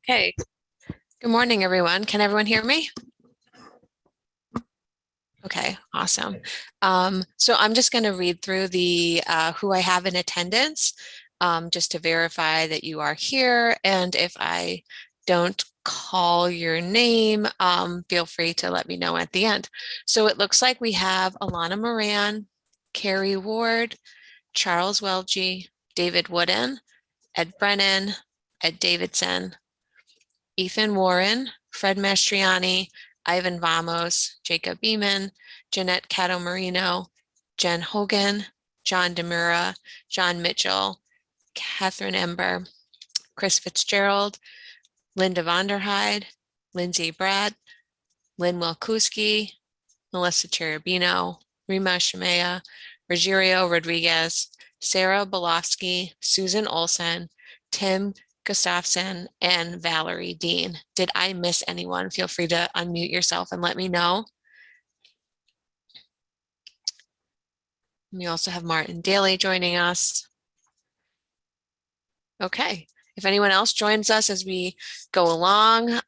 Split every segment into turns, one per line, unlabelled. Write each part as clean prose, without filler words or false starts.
Okay, good morning, everyone. Can everyone hear me? Okay, awesome. So I'm just going to read through the who I have in attendance just to verify that you are here. And if I don't call your name, feel free to let me know at the end. So it looks like we have Alana Moran, Carrie Ward, Charles Welge, David Wooden, Ed Brennan, Ed Davidson, Ethan Warren, Fred Mastriani, Ivan Vamos, Jacob Beeman, Jeanette Cato Marino, Jen Hogan, John Demura, John Mitchell, Catherine Ember, Chris Fitzgerald, Linda Vonderheide, Lindsay Brad, Lynn Wilkuski, Melissa Cherubino, Rima Shemaya, Rogerio Rodriguez, Sarah Belofsky, Susan Olson, Tim Gustafson, and Valerie Dean. Did I miss anyone? Feel free to unmute yourself and let me know. We also have Martin Daly joining us. Okay, if anyone else joins us as we go along,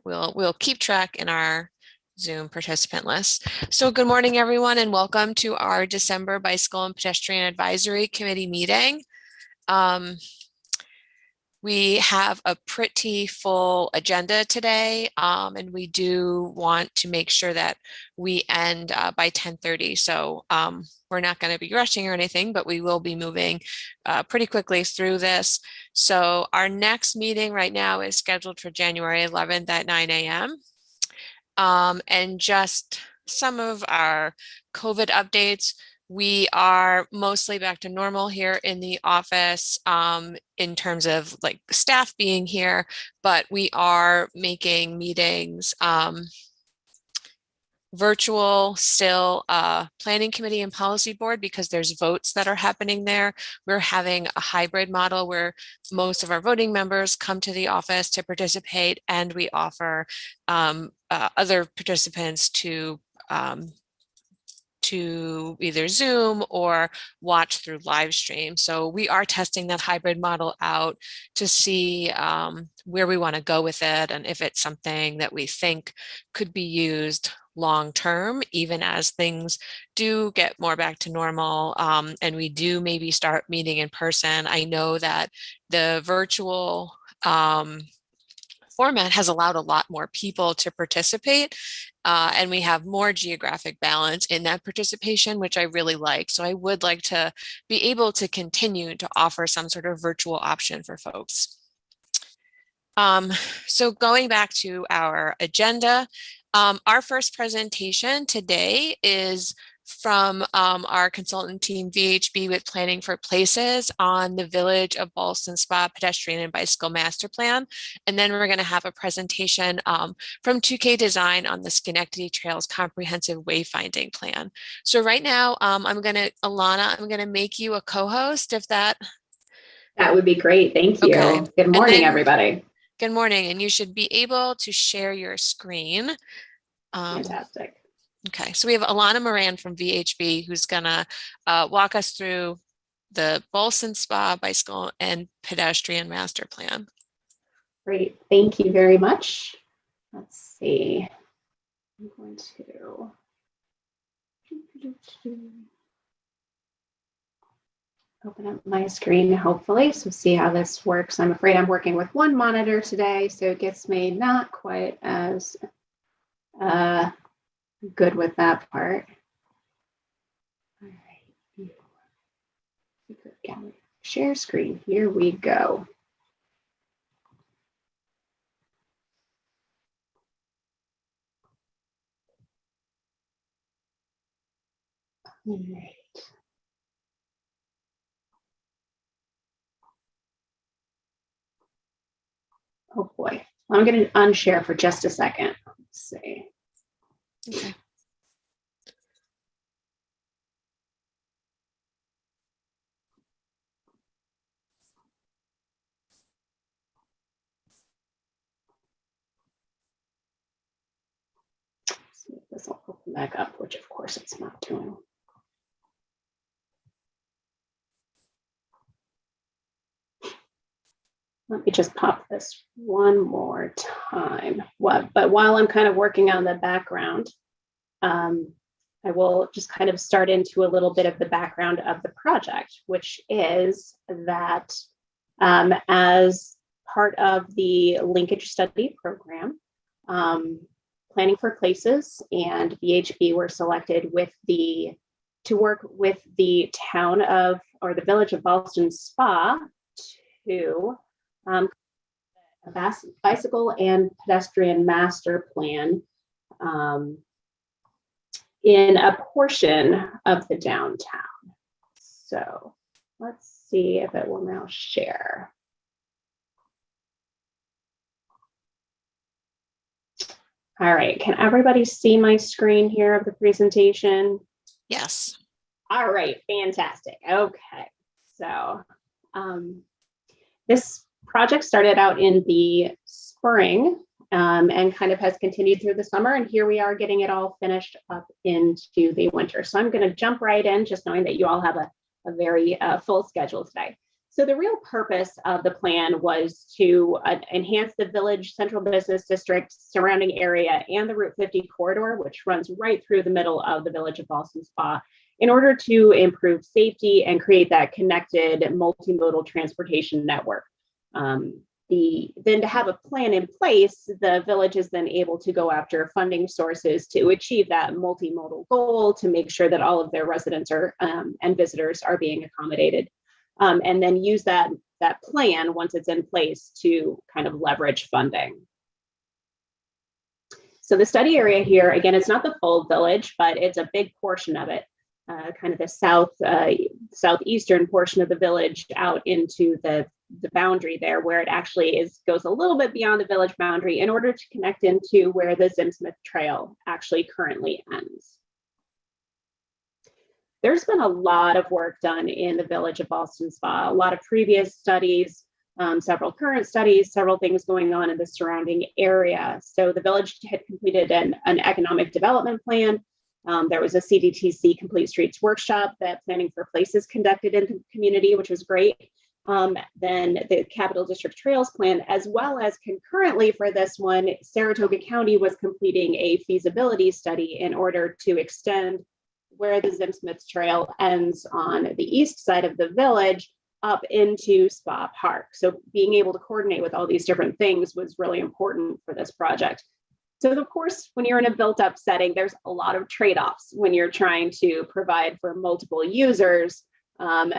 we'll keep track in our Zoom participant list. So good morning, everyone, and welcome to our December Bicycle and Pedestrian Advisory Committee meeting. We have a pretty full agenda today, and we do want to make sure that we end by 10:30. So we're not going to be rushing or anything, but we will be moving pretty quickly through this. So our next meeting right now is scheduled for January 11th at 9 a.m. And just some of our COVID updates. We are mostly back to normal here in the office in terms of like staff being here, but we are making meetings virtual still, planning committee and policy board, because there's votes that are happening there. We're having a hybrid model where most of our voting members come to the office to participate, and we offer other participants to either Zoom or watch through live stream. So we are testing that hybrid model out to see where we want to go with it, and if it's something that we think could be used long term, even as things do get more back to normal, and we do maybe start meeting in person. I know that the virtual format has allowed a lot more people to participate, and we have more geographic balance in that participation, which I really like. So I would like to be able to continue to offer some sort of virtual option for folks. So going back to our agenda, our first presentation today is from our consultant team VHB with Planning for Places on the Village of Ballston Spa Pedestrian and Bicycle Master Plan. And then we're going to have a presentation from 2K Design on the Schenectady Trails Comprehensive Wayfinding Plan. So right now, Alana, I'm going to make you a co-host if that.
That would be great. Thank you.
Okay.
Good morning, everybody.
Good morning, and you should be able to share your screen.
Fantastic.
Okay, so we have Alana Moran from VHB who's gonna walk us through the Ballston Spa Bicycle and Pedestrian Master Plan.
Great, thank you very much. Let's see. I'm going to open up my screen, hopefully, so see how this works. I'm afraid I'm working with one monitor today, so it gets me not quite as good with that part. All right. Gallery. Share screen. Here we go. All right. Oh boy. I'm going to unshare for just a second. Let's see.
Okay.
See if this will open back up, which of course it's not doing. Let me just pop this one more time. But while I'm kind of working on the background, I will just kind of start into a little bit of the background of the project, which is that as part of the linkage study program, Planning for Places and VHB were selected to work with the town of, or the village of Ballston Spa to a bicycle and pedestrian master plan in a portion of the downtown. So let's see if it will now share. All right, can everybody see my screen here of the presentation?
Yes.
All right, fantastic. Okay, so this project started out in the spring and kind of has continued through the summer. And here we are getting it all finished up into the winter. So I'm going to jump right in, just knowing that you all have a very full schedule today. So the real purpose of the plan was to enhance the village central business district surrounding area and the Route 50 corridor, which runs right through the middle of the village of Ballston Spa, in order to improve safety and create that connected multimodal transportation network. Then to have a plan in place, the village is then able to go after funding sources to achieve that multimodal goal, to make sure that all of their residents are and visitors are being accommodated, and then use that plan once it's in place to kind of leverage funding. So the study area here, again, it's not the full village, but it's a big portion of it. Kind of the southeastern portion of the village out into the boundary there, where it actually goes a little bit beyond the village boundary in order to connect into where the Zimsmith Trail actually currently ends. There's been a lot of work done in the village of Ballston Spa, a lot of previous studies, several current studies, several things going on in the surrounding area. So the village had completed an economic development plan. There was a CDTC Complete Streets workshop that Planning for Places conducted in the community, which was great. Then the Capital District Trails Plan, as well as concurrently for this one, Saratoga County was completing a feasibility study in order to extend where the Zimsmith Trail ends on the east side of the village up into Spa Park. So being able to coordinate with all these different things was really important for this project. So of course, when you're in a built-up setting, there's a lot of trade-offs when you're trying to provide for multiple users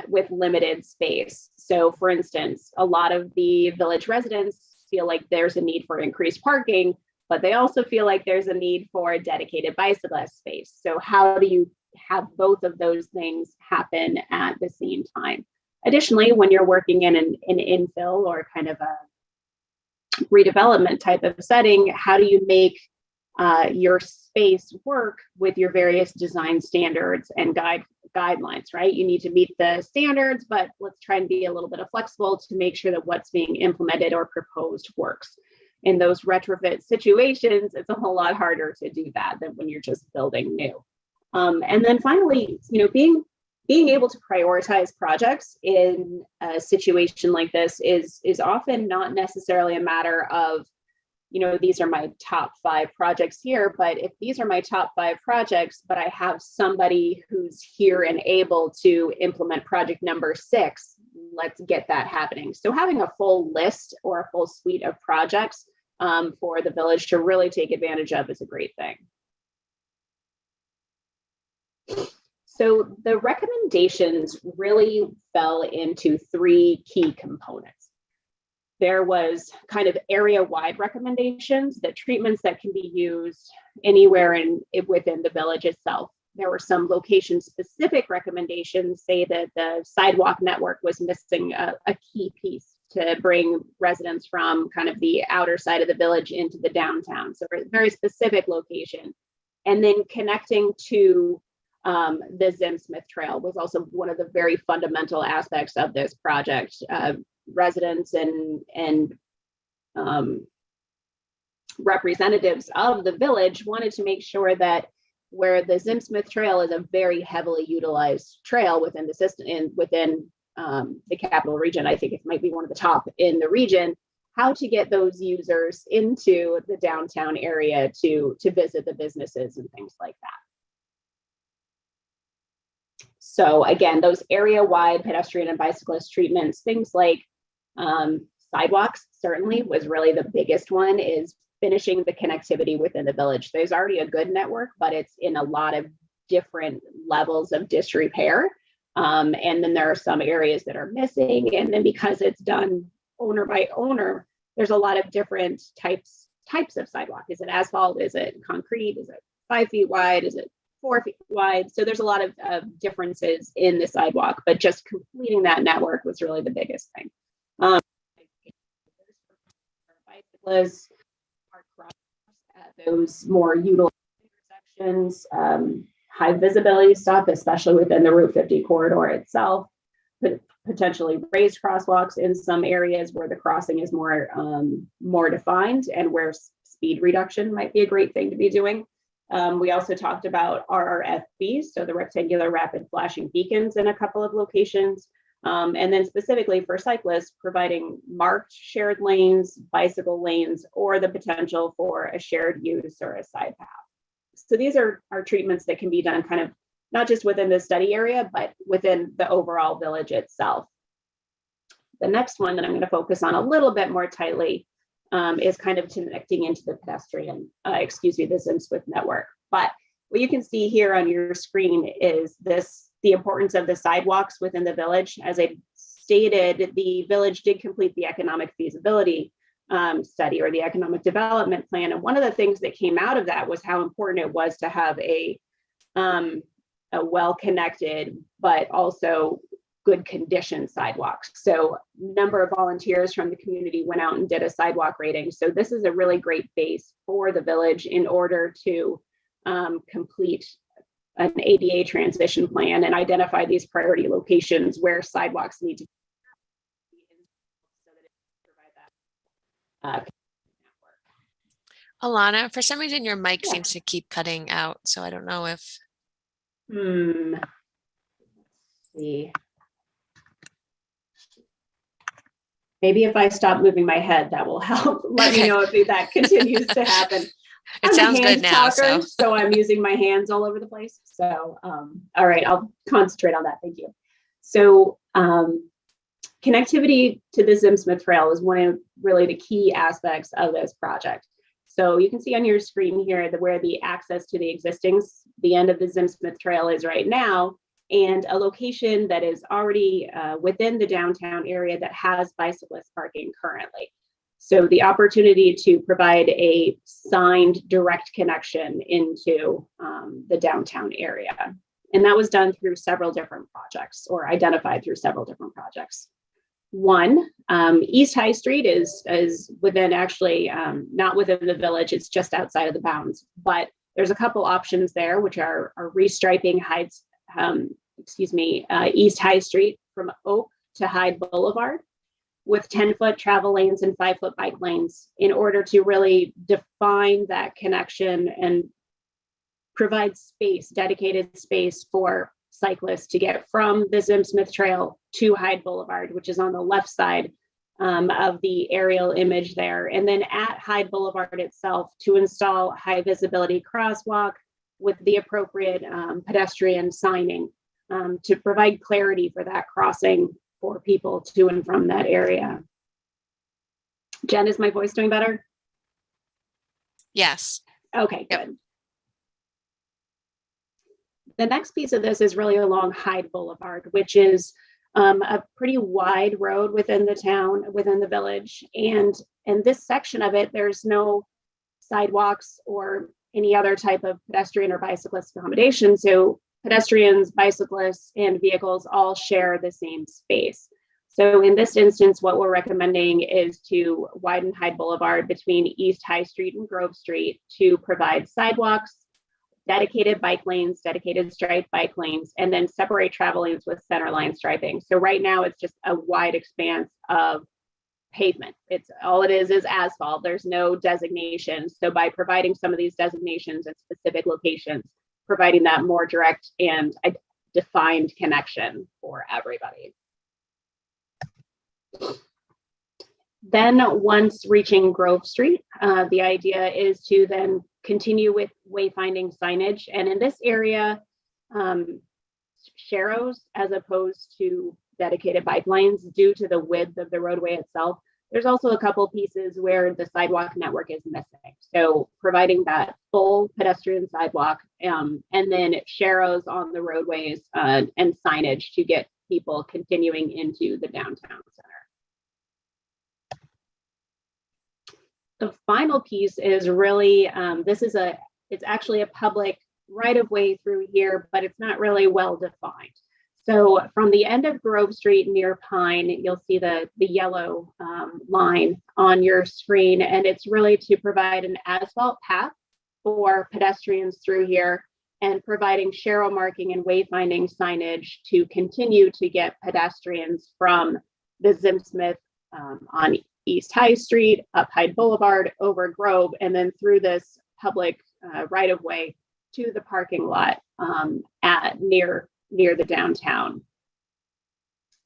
with limited space. So for instance, a lot of the village residents feel like there's a need for increased parking, but they also feel like there's a need for a dedicated bicyclist space. So how do you have both of those things happen at the same time? Additionally, when you're working in an infill or kind of a redevelopment type of setting, how do you make your space work with your various design standards and guidelines, right? You need to meet the standards, but let's try and be a little bit flexible to make sure that what's being implemented or proposed works. In those retrofit situations, it's a whole lot harder to do that than when you're just building new. And then finally, being able to prioritize projects in a situation like this is often not necessarily a matter of, these are my top 5 projects here, but if these are my top 5 projects, but I have somebody who's here and able to implement project number 6, let's get that happening. So having a full list or a full suite of projects for the village to really take advantage of is a great thing. So the recommendations really fell into three key components. There was kind of area-wide recommendations, the treatments that can be used anywhere within the village itself. There were some location-specific recommendations, say that the sidewalk network was missing a key piece to bring residents from kind of the outer side of the village into the downtown. So a very specific location. And then connecting to the Zim Smith Trail was also one of the very fundamental aspects of this project. Residents and representatives of the village wanted to make sure that where the Zim Smith Trail is a very heavily utilized trail within the system and within the capital region, I think it might be one of the top in the region, how to get those users into the downtown area to visit the businesses and things like that. So again, those area-wide pedestrian and bicyclist treatments, things like sidewalks certainly was really the biggest one, is finishing the connectivity within the village. There's already a good network, but it's in a lot of different levels of disrepair. And then there are some areas that are missing. And then because it's done owner by owner, there's a lot of different types of sidewalk. Is it asphalt? Is it concrete? Is it 5 feet wide? Is it 4 feet wide? So there's a lot of differences in the sidewalk, but just completing that network was really the biggest thing. Bicyclists, those more utilized intersections, high visibility stuff, especially within the Route 50 corridor itself, but potentially raised crosswalks in some areas where the crossing is more defined and where speed reduction might be a great thing to be doing. We also talked about RRFBs, so the rectangular rapid flashing beacons in a couple of locations. And then specifically for cyclists, providing marked shared lanes, bicycle lanes, or the potential for a shared use or a side path. So these are treatments that can be done kind of not just within the study area, but within the overall village itself. The next one that I'm going to focus on a little bit more tightly is kind of connecting into the the Zim Smith network. But what you can see here on your screen is the importance of the sidewalks within the village. As I stated, the village did complete the economic feasibility study or the economic development plan. And one of the things that came out of that was how important it was to have a well-connected, but also good condition sidewalks. So a number of volunteers from the community went out and did a sidewalk rating. So this is a really great base for the village in order to complete an ADA transition plan and identify these priority locations where sidewalks need to be so that it can provide that
Alana, for some reason your mic seems to keep cutting out, so I don't know if.
Let's see. Maybe if I stop moving my head, that will help. Let me know if that continues to happen.
It sounds good now.
So I'm using my hands all over the place. So, all right, I'll concentrate on that. Thank you. So connectivity to the Zim Smith Trail is one of really the key aspects of this project. So you can see on your screen here where the access to the end of the Zim Smith Trail is right now, and a location that is already within the downtown area that has bicyclist parking currently. So the opportunity to provide a signed direct connection into the downtown area. And that was done through several different projects, or identified through several different projects. One, East High Street is within, actually not within the village, it's just outside of the bounds, but there's a couple options there, which are restriping East High Street from Oak to Hyde Boulevard with 10-foot travel lanes and 5-foot bike lanes in order to really define that connection and provide space, dedicated space for cyclists to get from the Zim Smith Trail to Hyde Boulevard, which is on the left side of the aerial image there. And then at Hyde Boulevard itself to install high visibility crosswalk with the appropriate pedestrian signing to provide clarity for that crossing for people to and from that area. Jen, is my voice doing better?
Yes.
Okay, good. The next piece of this is really along Hyde Boulevard, which is a pretty wide road within the town, within the village. And in this section of it, there's no sidewalks or any other type of pedestrian or bicyclist accommodation. So pedestrians, bicyclists, and vehicles all share the same space. So in this instance, what we're recommending is to widen Hyde Boulevard between East High Street and Grove Street to provide sidewalks, dedicated bike lanes, dedicated striped bike lanes, and then separate travel lanes with center line striping. So right now it's just a wide expanse of pavement. It's all it is asphalt. There's no designation. So by providing some of these designations at specific locations, providing that more direct and defined connection for everybody. Then once reaching Grove Street, the idea is to then continue with wayfinding signage. And in this area, sharrows as opposed to dedicated bike lanes due to the width of the roadway itself. There's also a couple pieces where the sidewalk network is missing. So providing that full pedestrian sidewalk and then sharrows on the roadways and signage to get people continuing into the downtown center. The final piece is really, it's actually a public right of way through here, but it's not really well defined. So from the end of Grove Street near Pine, you'll see the yellow line on your screen, and it's really to provide an asphalt path for pedestrians through here and providing sharrow marking and wayfinding signage to continue to get pedestrians from the Zim Smith on East High Street, up Hyde Boulevard, over Grove, and then through this public right of way to the parking lot near the downtown.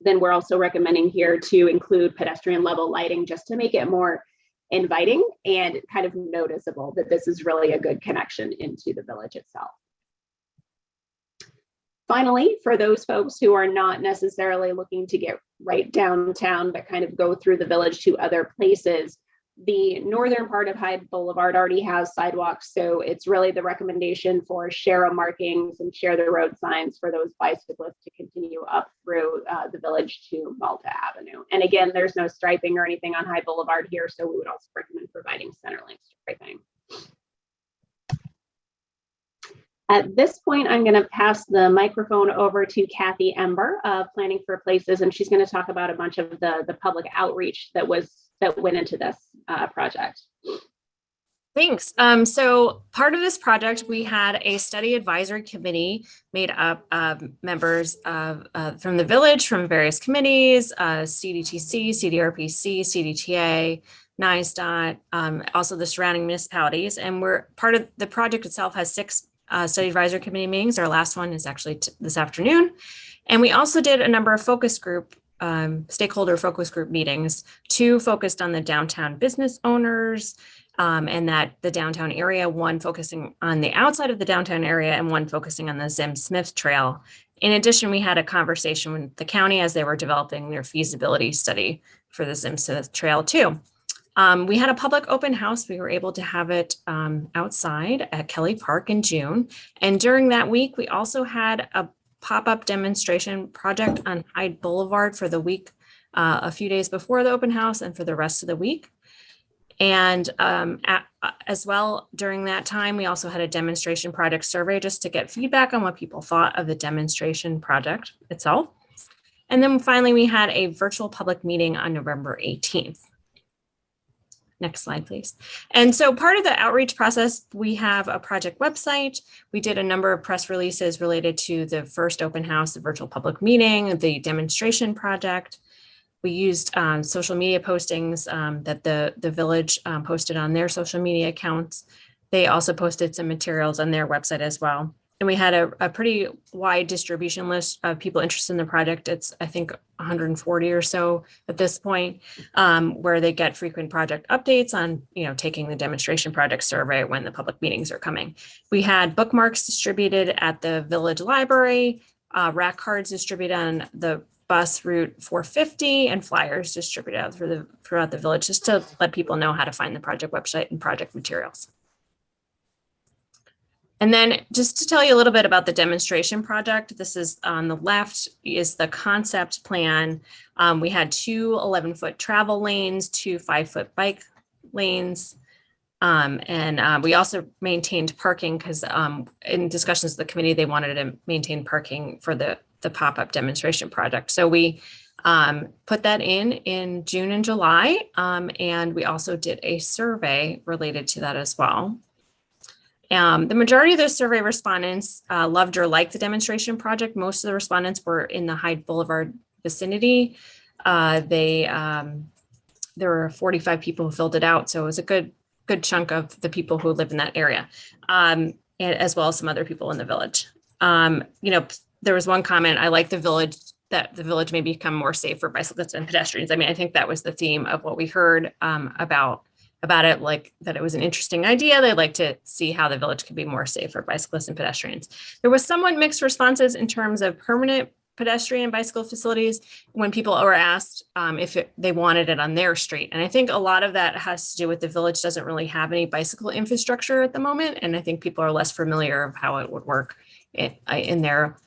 Then we're also recommending here to include pedestrian level lighting just to make it more inviting and kind of noticeable that this is really a good connection into the village itself. Finally, for those folks who are not necessarily looking to get right downtown, but kind of go through the village to other places, the northern part of Hyde Boulevard already has sidewalks. So it's really the recommendation for sharrow markings and share the road signs for those bicyclists to continue up through the village to Malta Avenue. And again, there's no striping or anything on Hyde Boulevard here. So we would also recommend providing center lane striping. At this point, I'm going to pass the microphone over to Kathy Ember of Planning for Places, and she's going to talk about a bunch of the public outreach that went into this project.
Thanks. So part of this project, we had a study advisory committee made up of members of from the village, from various committees, CDTC, CDRPC, CDTA, NISDOT, also the surrounding municipalities. And we're part of the project itself has 6 study advisory committee meetings. Our last one is actually this afternoon. And we also did a number of focus group, stakeholder focus group meetings, 2 focused on the downtown business owners and that the downtown area, 1 focusing on the outside of the downtown area and 1 focusing on the Zim Smith Trail. In addition, we had a conversation with the county as they were developing their feasibility study for the Zim Smith Trail too. We had a public open house. We were able to have it outside at Kelly Park in June. And during that week, we also had a pop-up demonstration project on Hyde Boulevard for the week, a few days before the open house and for the rest of the week. And as well, during that time, we also had a demonstration project survey just to get feedback on what people thought of the demonstration project itself. And then finally, we had a virtual public meeting on November 18th. Next slide, please. And so part of the outreach process, we have a project website. We did a number of press releases related to the first open house, the virtual public meeting, the demonstration project. We used social media postings that the village posted on their social media accounts. They also posted some materials on their website as well. And we had a pretty wide distribution list of people interested in the project. It's, I think, 140 or so at this point, where they get frequent project updates on, taking the demonstration project survey when the public meetings are coming. We had bookmarks distributed at the village library, rack cards distributed on the bus route 450, and flyers distributed out throughout the village, just to let people know how to find the project website and project materials. And then just to tell you a little bit about the demonstration project, this is on the left is the concept plan. We had two 11-foot travel lanes, two 5-foot bike lanes. And we also maintained parking because in discussions with the committee, they wanted to maintain parking for the pop-up demonstration project. So we put that in June and July. And we also did a survey related to that as well. The majority of those survey respondents loved or liked the demonstration project. Most of the respondents were in the Hyde Boulevard vicinity. There were 45 people who filled it out. So it was a good chunk of the people who live in that area, and as well as some other people in the village. There was one comment, I like the village, that the village may become more safe for bicyclists and pedestrians. I mean, I think that was the theme of what we heard about it, like that it was an interesting idea. They'd like to see how the village could be more safe for bicyclists and pedestrians. There was somewhat mixed responses in terms of permanent pedestrian and bicycle facilities when people were asked if they wanted it on their street. And I think a lot of that has to do with the village doesn't really have any bicycle infrastructure at the moment. And I think people are less familiar of how it would work in their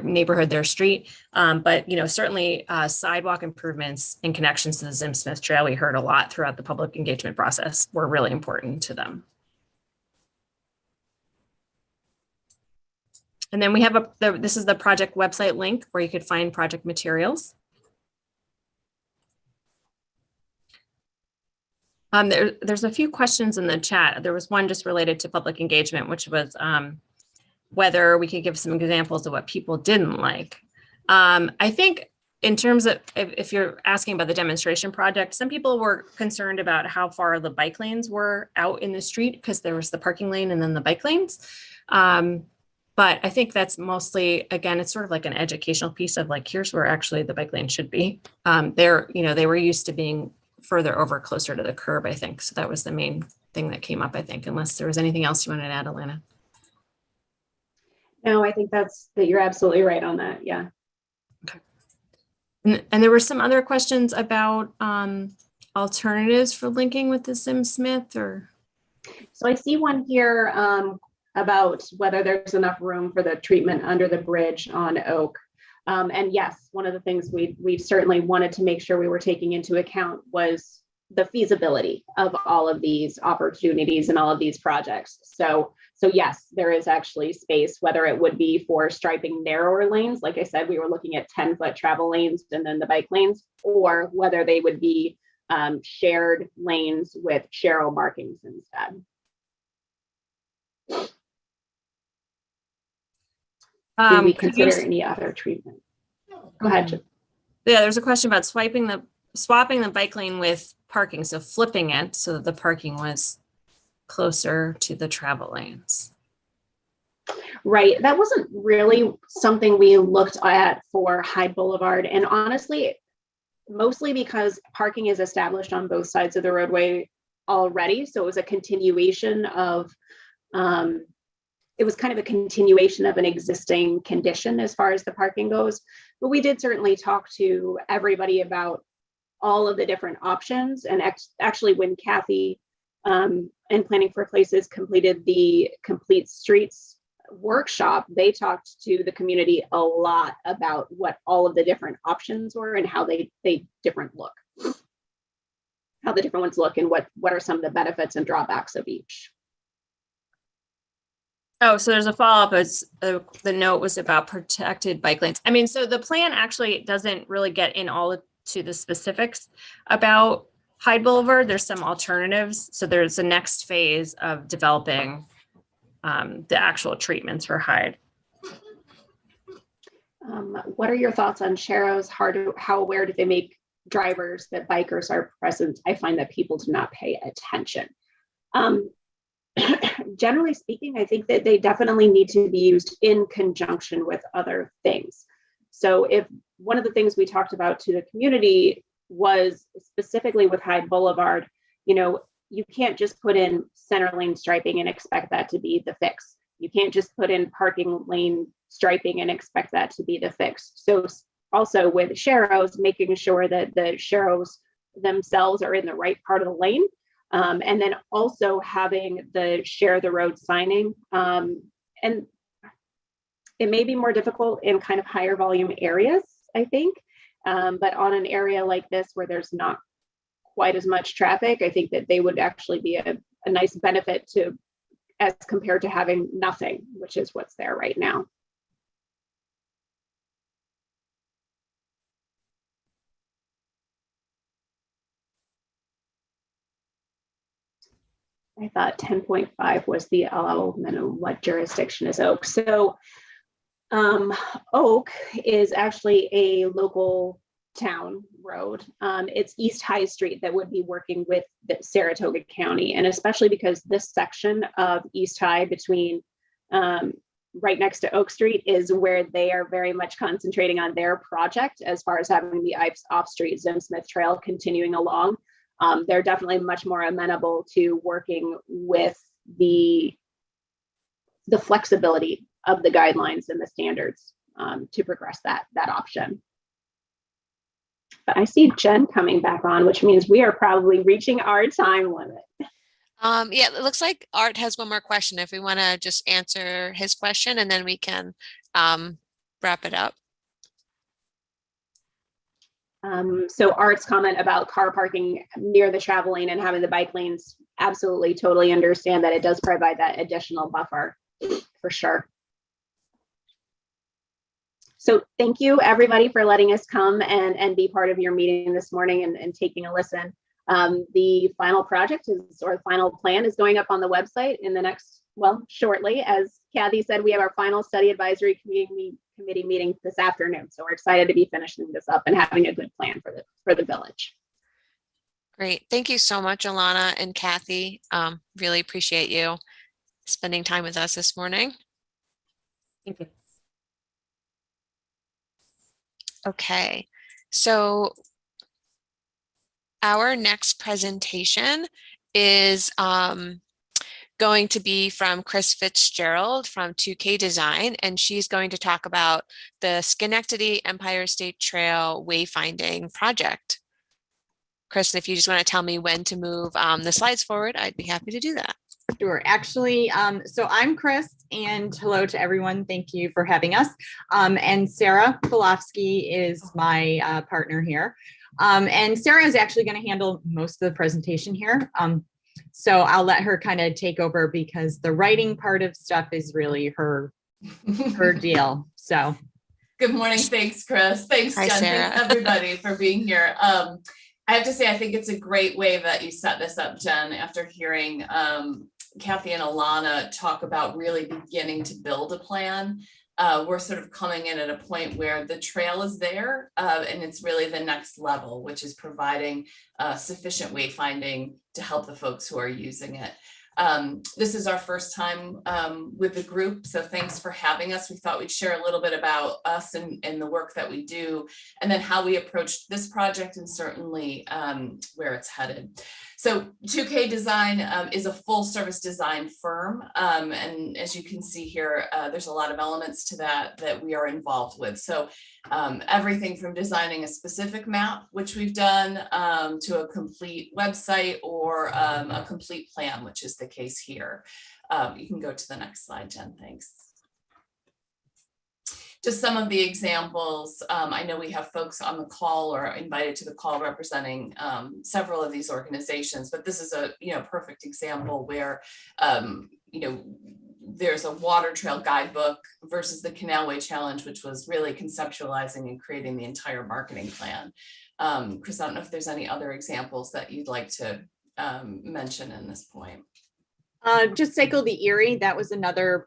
neighborhood, their street. But certainly sidewalk improvements and connections to the Zim Smith Trail, we heard a lot throughout the public engagement process, were really important to them. And then we have this is the project website link where you could find project materials. There's a few questions in the chat. There was one just related to public engagement, which was whether we could give some examples of what people didn't like. I think in terms of, if you're asking about the demonstration project, some people were concerned about how far the bike lanes were out in the street because there was the parking lane and then the bike lanes. But I think that's mostly, again, it's sort of like an educational piece of like, here's where actually the bike lane should be. They were used to being further over closer to the curb, I think. So that was the main thing that came up, I think, unless there was anything else you wanted to add, Alana.
No, I think that you're absolutely right on that. Yeah.
Okay. And there were some other questions about alternatives for linking with the Zim Smith or.
So I see one here about whether there's enough room for the treatment under the bridge on Oak. And yes, one of the things we certainly wanted to make sure we were taking into account was the feasibility of all of these opportunities and all of these projects. So yes, there is actually space, whether it would be for striping narrower lanes. Like I said, we were looking at 10-foot travel lanes and then the bike lanes, or whether they would be shared lanes with sharrow markings instead. Did we consider any other treatment? Go ahead.
Yeah, there's a question about swapping the bike lane with parking, so flipping it so that the parking was closer to the travel lanes.
Right, that wasn't really something we looked at for Hyde Boulevard, and honestly, mostly because parking is established on both sides of the roadway already, so it was a continuation of it was kind of a continuation of an existing condition as far as the parking goes. But we did certainly talk to everybody about all of the different options. And actually, when Kathy and Planning for Places completed the Complete Streets workshop, they talked to the community a lot about what all of the different options were and how they different look, how the different ones look, and what are some of the benefits and drawbacks of each.
Oh, so there's a follow-up. The note was about protected bike lanes. I mean, so the plan actually doesn't really get in all to the specifics about Hyde Boulevard. There's some alternatives. So there's the next phase of developing the actual treatments for Hyde.
What are your thoughts on sharrows? How aware do they make drivers that bikers are present? I find that people do not pay attention. Generally speaking, I think that they definitely need to be used in conjunction with other things. So if one of the things we talked about to the community was specifically with Hyde Boulevard, you can't just put in center lane striping and expect that to be the fix. You can't just put in parking lane striping and expect that to be the fix. So also with sharrows, making sure that the sharrows themselves are in the right part of the lane And then also having the share the road signing. And it may be more difficult in kind of higher volume areas, I think. But on an area like this where there's not quite as much traffic, I think that they would actually be a nice benefit to, as compared to having nothing, which is what's there right now. I thought 10.5 was the allowable minimum. What jurisdiction is Oak? So Oak is actually a local town road. It's East High Street that would be working with the Saratoga County, and especially because this section of East High between right next to Oak Street is where they are very much concentrating on their project as far as having the off-street Zim Smith Trail continuing along. They're definitely much more amenable to working with the flexibility of the guidelines and the standards to progress that option. But I see Jen coming back on, which means we are probably reaching our time limit.
Yeah, it looks like Art has one more question. If we want to just answer his question and then we can wrap it up.
So Art's comment about car parking near the travel lane and having the bike lanes, absolutely, totally understand that it does provide that additional buffer for sure. So thank you everybody for letting us come and be part of your meeting this morning and taking a listen. The final project is, or the final plan is going up on the website in the next, well, shortly. As Kathy said, we have our final study advisory committee meeting this afternoon. So we're excited to be finishing this up and having a good plan for the village.
Great. Thank you so much, Alana and Kathy. Really appreciate you spending time with us this morning.
Thank you.
Okay, so our next presentation is going to be from Chris Fitzgerald from 2K Design, and she's going to talk about the Schenectady Empire State Trail Wayfinding project. Chris, if you just want to tell me when to move the slides forward, I'd be happy to do that.
Sure. Actually, so I'm Chris, and hello to everyone. Thank you for having us. And Sarah Polofsky is my partner here. And Sarah is actually going to handle most of the presentation here. So I'll let her kind of take over because the writing part of stuff is really her deal. So.
Good morning. Thanks, Chris. Thanks,
Hi,
Jen.
Sarah.
Thanks, everybody, for being here. I have to say, I think it's a great way that you set this up, Jen, after hearing Kathy and Alana talk about really beginning to build a plan. We're sort of coming in at a point where the trail is there, and it's really the next level, which is providing sufficient wayfinding to help the folks who are using it. This is our first time with the group, so thanks for having us. We thought we'd share a little bit about us and the work that we do, and then how we approached this project, and certainly where it's headed. So 2K Design is a full service design firm, and as you can see here, there's a lot of elements to that we are involved with. So everything from designing a specific map, which we've done, to a complete website or a complete plan, which is the case here. You can go to the next slide, Jen, thanks. Just some of the examples. I know we have folks on the call or invited to the call representing several of these organizations, but this is a perfect example where there's a water trail guidebook versus the Canale Challenge, which was really conceptualizing and creating the entire marketing plan. Chris, I don't know if there's any other examples that you'd like to mention in this point.
Just Cycle the Erie, that was another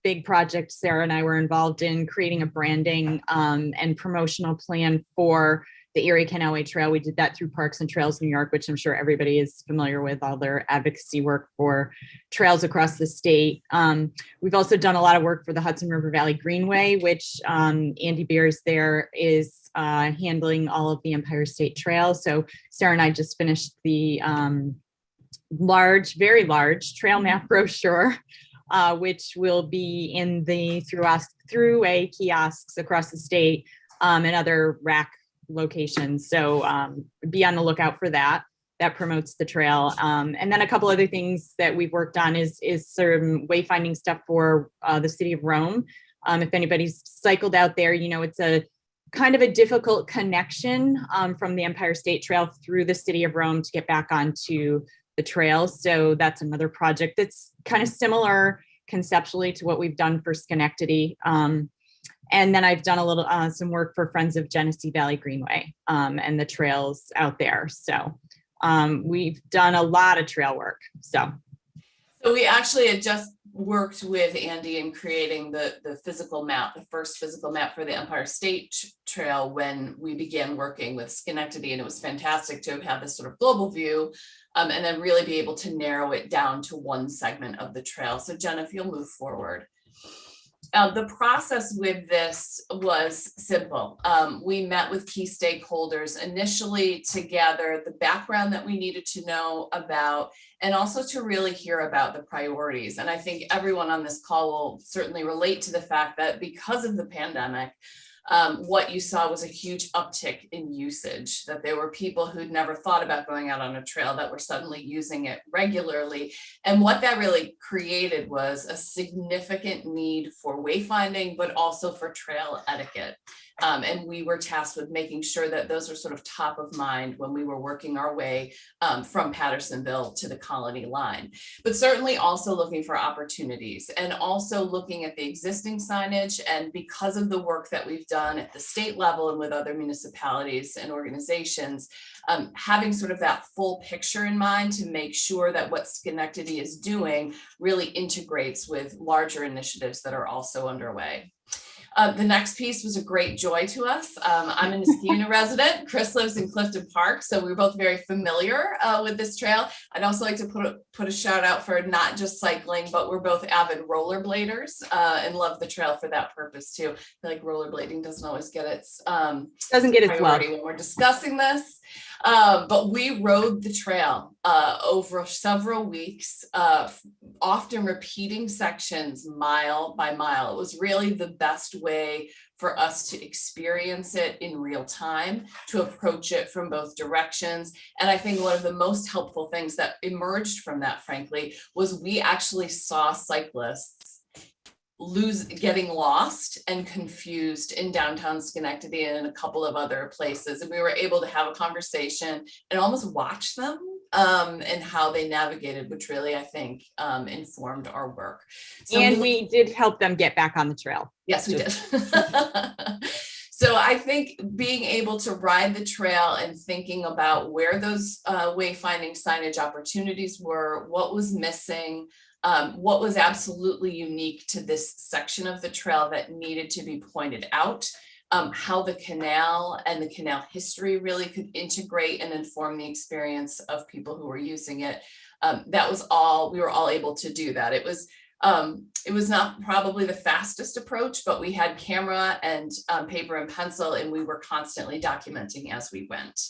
big project Sarah and I were involved in, creating a branding and promotional plan for the Erie Canale Trail. We did that through Parks and Trails New York, which I'm sure everybody is familiar with, all their advocacy work for trails across the state. We've also done a lot of work for the Hudson River Valley Greenway, which Andy Beers there is handling all of the Empire State Trail. So Sarah and I just finished the very large trail map brochure, which will be in the throughway kiosks across the state and other rack locations. So be on the lookout for that. that promotes the trail. And then a couple other things that we've worked on is some wayfinding stuff for the city of Rome. If anybody's cycled out there, you know, it's a kind of a difficult connection from the Empire State Trail through the city of Rome to get back onto the trail. So that's another project that's kind of similar conceptually to what we've done for Schenectady. And then I've done a little some work for Friends of Genesee Valley Greenway and the trails out there. So we've done a lot of trail work. So
we actually had just worked with Andy in creating the physical map, the first physical map for the Empire State Trail when we began working with Schenectady, and it was fantastic to have had this sort of global view and then really be able to narrow it down to one segment of the trail. So Jen, if you'll move forward. The process with this was simple. We met with key stakeholders initially to gather the background that we needed to know about, and also to really hear about the priorities. And I think everyone on this call will certainly relate to the fact that because of the pandemic, what you saw was a huge uptick in usage, that there were people who'd never thought about going out on a trail that were suddenly using it regularly. And what that really created was a significant need for wayfinding, but also for trail etiquette. And we were tasked with making sure that those were sort of top of mind when we were working our way from Pattersonville to the Colony line, but certainly also looking for opportunities and also looking at the existing signage. And because of the work that we've done at the state level and with other municipalities and organizations, having sort of that full picture in mind to make sure that what Schenectady is doing really integrates with larger initiatives that are also underway. The next piece was a great joy to us. I'm a Niskayuna resident. Chris lives in Clifton Park, so we were both very familiar with this trail. I'd also like to put a shout out for not just cycling, but we're both avid rollerbladers and love the trail for that purpose too. I feel like rollerblading doesn't always get its priority when we're discussing this. But we rode the trail over several weeks, often repeating sections mile by mile. It was really the best way for us to experience it in real time, to approach it from both directions. And I think one of the most helpful things that emerged from that, frankly, was we actually saw cyclists getting lost and confused in downtown Schenectady and in a couple of other places. And we were able to have a conversation and almost watch them and how they navigated, which really, I think, informed our work. So
and we did help them get back on the trail.
Yes, we did. So I think being able to ride the trail and thinking about where those wayfinding signage opportunities were, what was missing, what was absolutely unique to this section of the trail that needed to be pointed out, how the canal and the canal history really could integrate and inform the experience of people who were using it. That was all, we were all able to do that. It was not probably the fastest approach, but we had camera and paper and pencil, and we were constantly documenting as we went.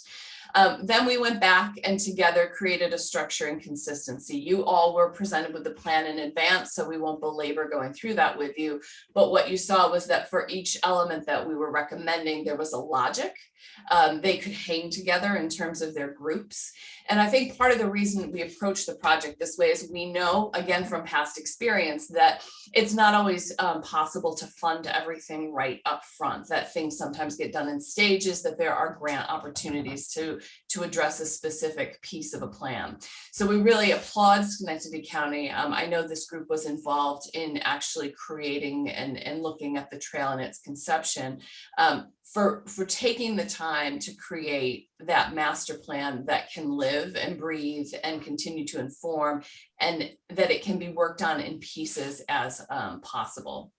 Then we went back and together created a structure and consistency. You all were presented with the plan in advance, so we won't belabor going through that with you. But what you saw was that for each element that we were recommending, there was a logic. They could hang together in terms of their groups. And I think part of the reason we approach the project this way is we know, again, from past experience, that it's not always possible to fund everything right up front, that things sometimes get done in stages, that there are grant opportunities to address a specific piece of a plan. So we really applaud Schenectady County. I know this group was involved in actually creating and looking at the trail in its conception, for taking the time to create that master plan that can live and breathe and continue to inform, and that it can be worked on in pieces as possible.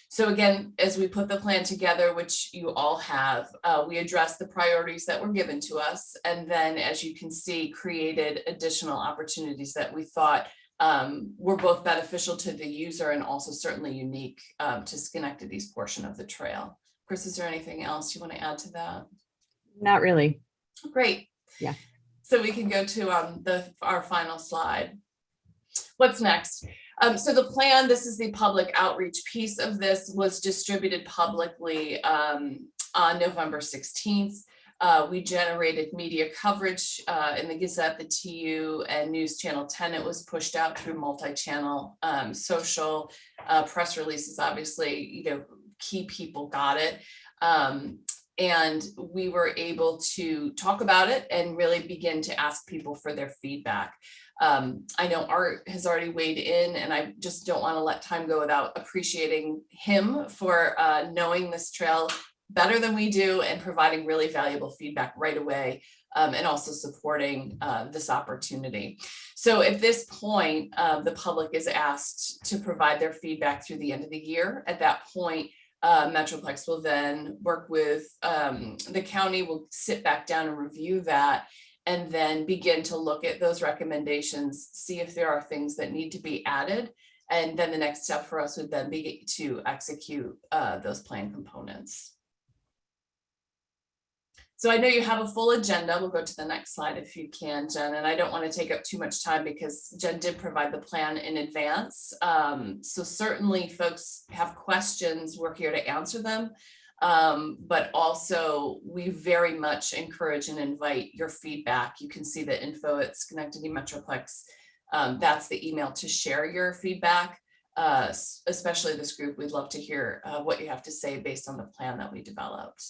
So again, as we put the plan together, which you all have, we addressed the priorities that were given to us. And then, as you can see, created additional opportunities that we thought were both beneficial to the user and also certainly unique to Schenectady's portion of the trail. Chris, is there anything else you want to add to that?
Not really.
Great.
Yeah.
So we can go to our final slide. What's next? So the plan, this is the public outreach piece of this, was distributed publicly on November 16th. We generated media coverage in the Gazette, the TU, and News Channel 10. It was pushed out through multi-channel social press releases. Obviously, key people got it. And we were able to talk about it and really begin to ask people for their feedback. I know Art has already weighed in, and I just don't want to let time go without appreciating him for knowing this trail better than we do and providing really valuable feedback right away, and also supporting this opportunity. So at this point, the public is asked to provide their feedback through the end of the year. At that point, Metroplex will then work with the county, will sit back down and review that, and then begin to look at those recommendations, see if there are things that need to be added. And then the next step for us would then be to execute those plan components. So I know you have a full agenda. We'll go to the next slide if you can, Jen. And I don't want to take up too much time because Jen did provide the plan in advance. So certainly folks have questions, we're here to answer them. But also we very much encourage and invite your feedback. You can see the info at Schenectady Metroplex. That's the email to share your feedback, especially this group. We'd love to hear what you have to say based on the plan that we developed.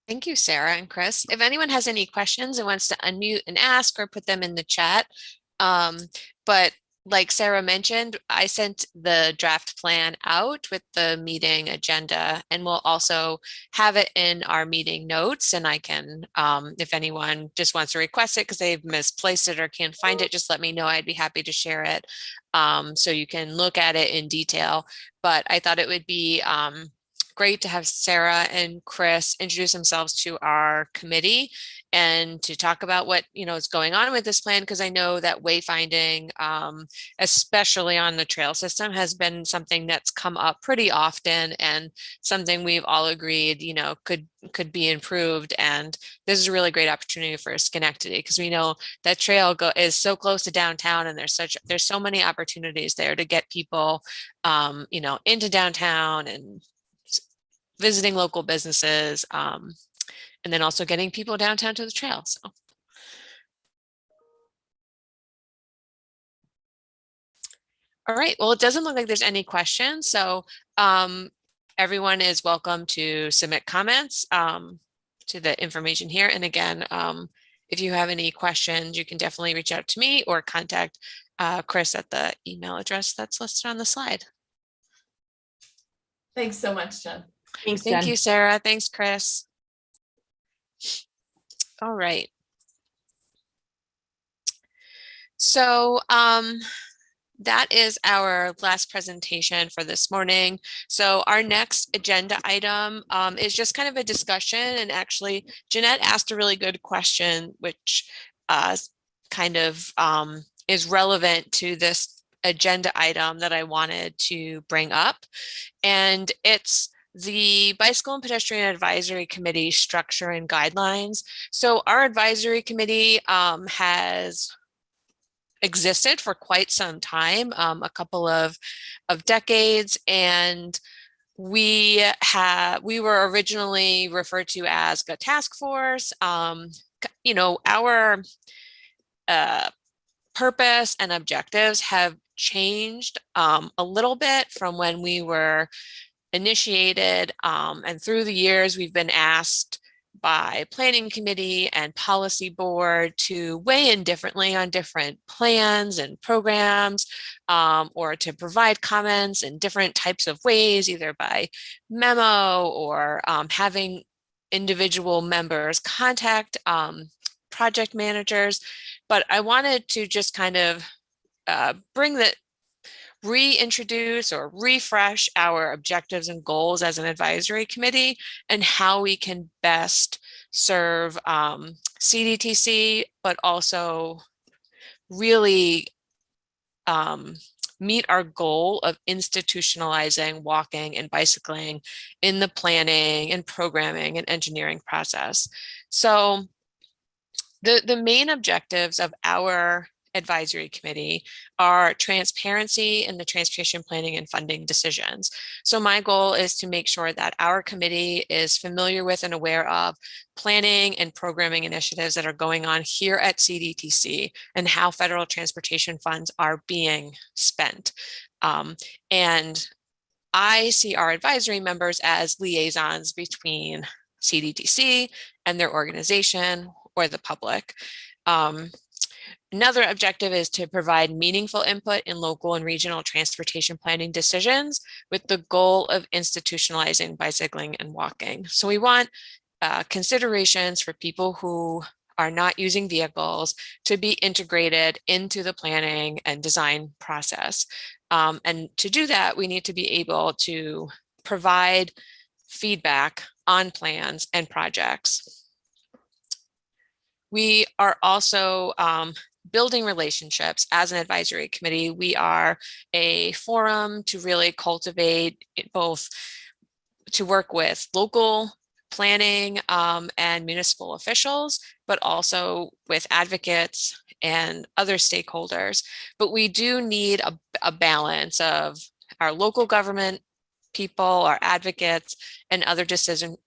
Thank you, Sarah and Chris. If anyone has any questions and wants to unmute and ask or put them in the chat. But like Sarah mentioned, I sent the draft plan out with the meeting agenda, and we'll also have it in our meeting notes. And I can, if anyone just wants to request it because they've misplaced it or can't find it, just let me know. I'd be happy to share it so you can look at it in detail. But I thought it would be great to have Sarah and Chris introduce themselves to our committee and to talk about what is going on with this plan, because I know that wayfinding, especially on the trail system, has been something that's come up pretty often and something we've all agreed could be improved. And this is a really great opportunity for Schenectady, because we know that trail is so close to downtown, and there's so many opportunities there to get people into downtown and visiting local businesses, and then also getting people downtown to the trail. So. All right, well, it doesn't look like there's any questions. So everyone is welcome to submit comments to the information here. And again, if you have any questions, you can definitely reach out to me or contact Chris at the email address that's listed on the slide.
Thanks so much, Jen.
Thanks,
Thank
Jen.
you, Sarah. Thanks, Chris. All right. So that is our last presentation for this morning. So our next agenda item is just kind of a discussion. And actually, Jeanette asked a really good question, which kind of is relevant to this agenda item that I wanted to bring up. And it's the Bicycle and Pedestrian Advisory Committee structure and guidelines. So our advisory committee has existed for quite some time, a couple of decades, and we were originally referred to as a task force. Our purpose and objectives have changed a little bit from when we were initiated, and through the years we've been asked by planning committee and policy board to weigh in differently on different plans and programs, or to provide comments in different types of ways, either by memo or having individual members contact project managers. But I wanted to just kind of reintroduce or refresh our objectives and goals as an advisory committee and how we can best serve CDTC, but also really meet our goal of institutionalizing walking and bicycling in the planning and programming and engineering process. So the main objectives of our advisory committee are transparency in the transportation planning and funding decisions. So my goal is to make sure that our committee is familiar with and aware of planning and programming initiatives that are going on here at CDTC and how federal transportation funds are being spent. And I see our advisory members as liaisons between CDTC and their organization or the public. Another objective is to provide meaningful input in local and regional transportation planning decisions with the goal of institutionalizing bicycling and walking. So we want considerations for people who are not using vehicles to be integrated into the planning and design process. And to do that, we need to be able to provide feedback on plans and projects. We are also building relationships as an advisory committee. We are a forum to really cultivate both to work with local planning and municipal officials, but also with advocates and other stakeholders. But we do need a balance of our local government people, our advocates, and other decision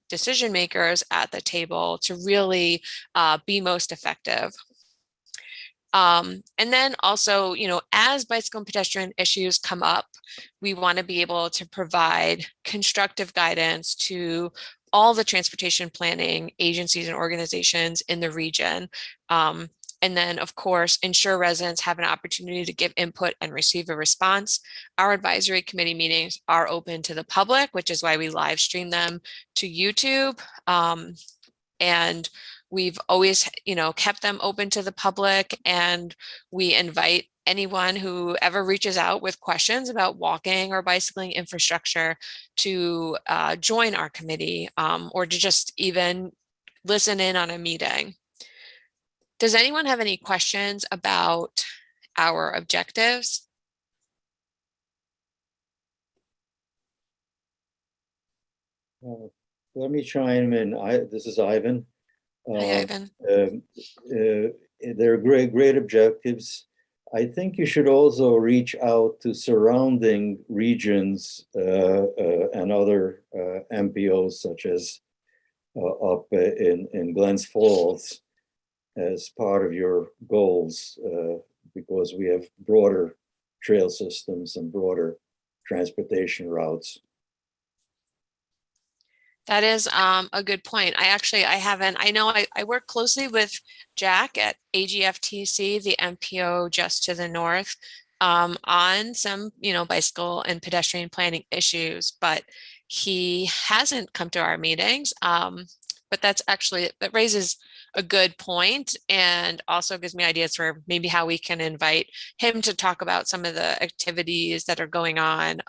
makers at the table to really be most effective. And then also, you know, as bicycle and pedestrian issues come up, we want to be able to provide constructive guidance to all the transportation planning agencies and organizations in the region. And then, of course, ensure residents have an opportunity to give input and receive a response. Our advisory committee meetings are open to the public, which is why we live stream them to YouTube. And we've always, you know, kept them open to the public, and we invite anyone who ever reaches out with questions about walking or bicycling infrastructure to join our committee or to just even listen in on a meeting. Does anyone have any questions about our objectives?
Let me chime in. This is Ivan.
Hi, Ivan.
They're great objectives. I think you should also reach out to surrounding regions and other MPOs, such as up in Glens Falls, as part of your goals, because we have broader trail systems and broader transportation routes.
That is a good point. I work closely with Jack at AGFTC, the MPO just to the north, on some, you know, bicycle and pedestrian planning issues, but he hasn't come to our meetings. But that raises a good point, and also gives me ideas for maybe how we can invite him to talk about some of the activities that are going on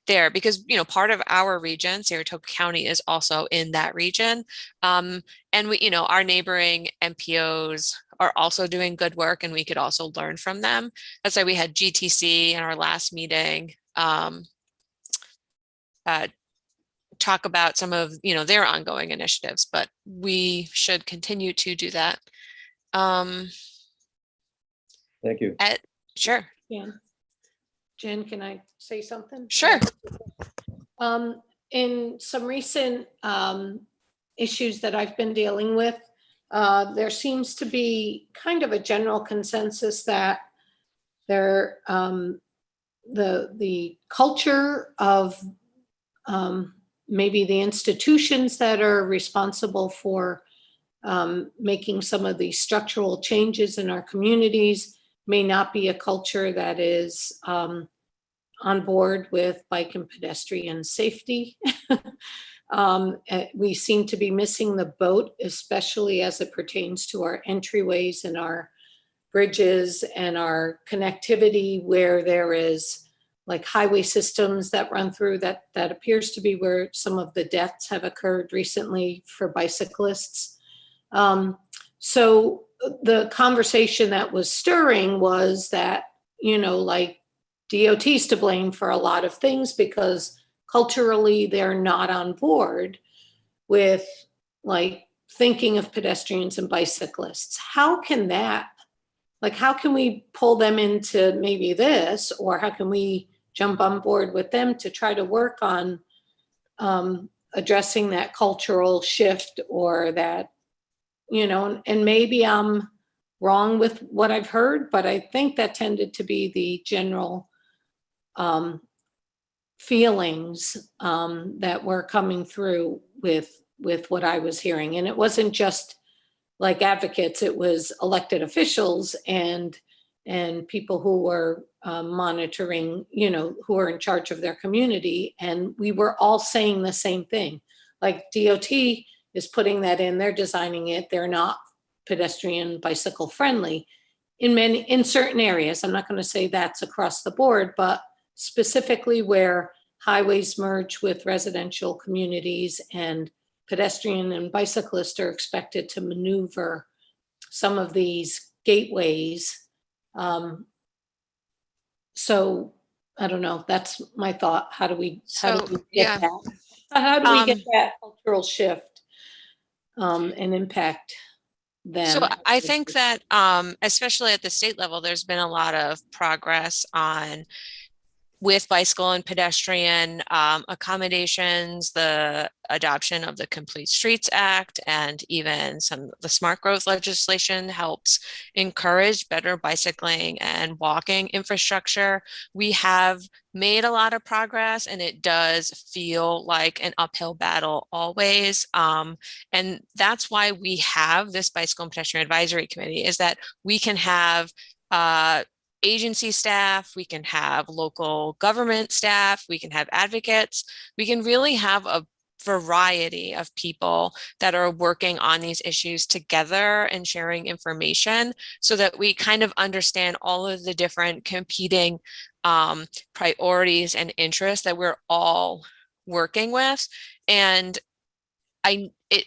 there, because, you know, part of our region, Saratoga County, is also in that region. And we, you know, our neighboring MPOs are also doing good work, and we could also learn from them. That's why we had GTC in our last meeting talk about some of, you know, their ongoing initiatives, but we should continue to do that.
Thank you.
Sure.
Yeah. Jen, can I say something?
Sure.
In some recent issues that I've been dealing with, there seems to be kind of a general consensus that the culture of maybe the institutions that are responsible for making some of these structural changes in our communities may not be a culture that is on board with bike and pedestrian safety. We seem to be missing the boat, especially as it pertains to our entryways and our bridges and our connectivity, where there is like highway systems that run through that appears to be where some of the deaths have occurred recently for bicyclists. So the conversation that was stirring was that, you know, like DOT's to blame for a lot of things because culturally they're not on board with like thinking of pedestrians and bicyclists. How can that like, how can we pull them into maybe this, or how can we jump on board with them to try to work on addressing that cultural shift, or that, and maybe I'm wrong with what I've heard, but I think that tended to be the general feelings that were coming through with what I was hearing. And it wasn't just like advocates, it was elected officials and people who were monitoring, who are in charge of their community. And we were all saying the same thing. Like DOT is putting that in, they're designing it, they're not pedestrian bicycle friendly in certain areas. I'm not going to say that's across the board, but specifically where highways merge with residential communities and pedestrian and bicyclists are expected to maneuver some of these gateways. So I don't know, that's my thought. How do we get that? How do we get that cultural shift and impact them?
So I think that especially at the state level, there's been a lot of progress with bicycle and pedestrian accommodations, the adoption of the Complete Streets Act, and even the smart growth legislation helps encourage better bicycling and walking infrastructure. We have made a lot of progress, and it does feel like an uphill battle always. And that's why we have this Bicycle and Pedestrian Advisory Committee, is that we can have agency staff, we can have local government staff, we can have advocates, we can really have a variety of people that are working on these issues together and sharing information so that we kind of understand all of the different competing priorities and interests that we're all working with. And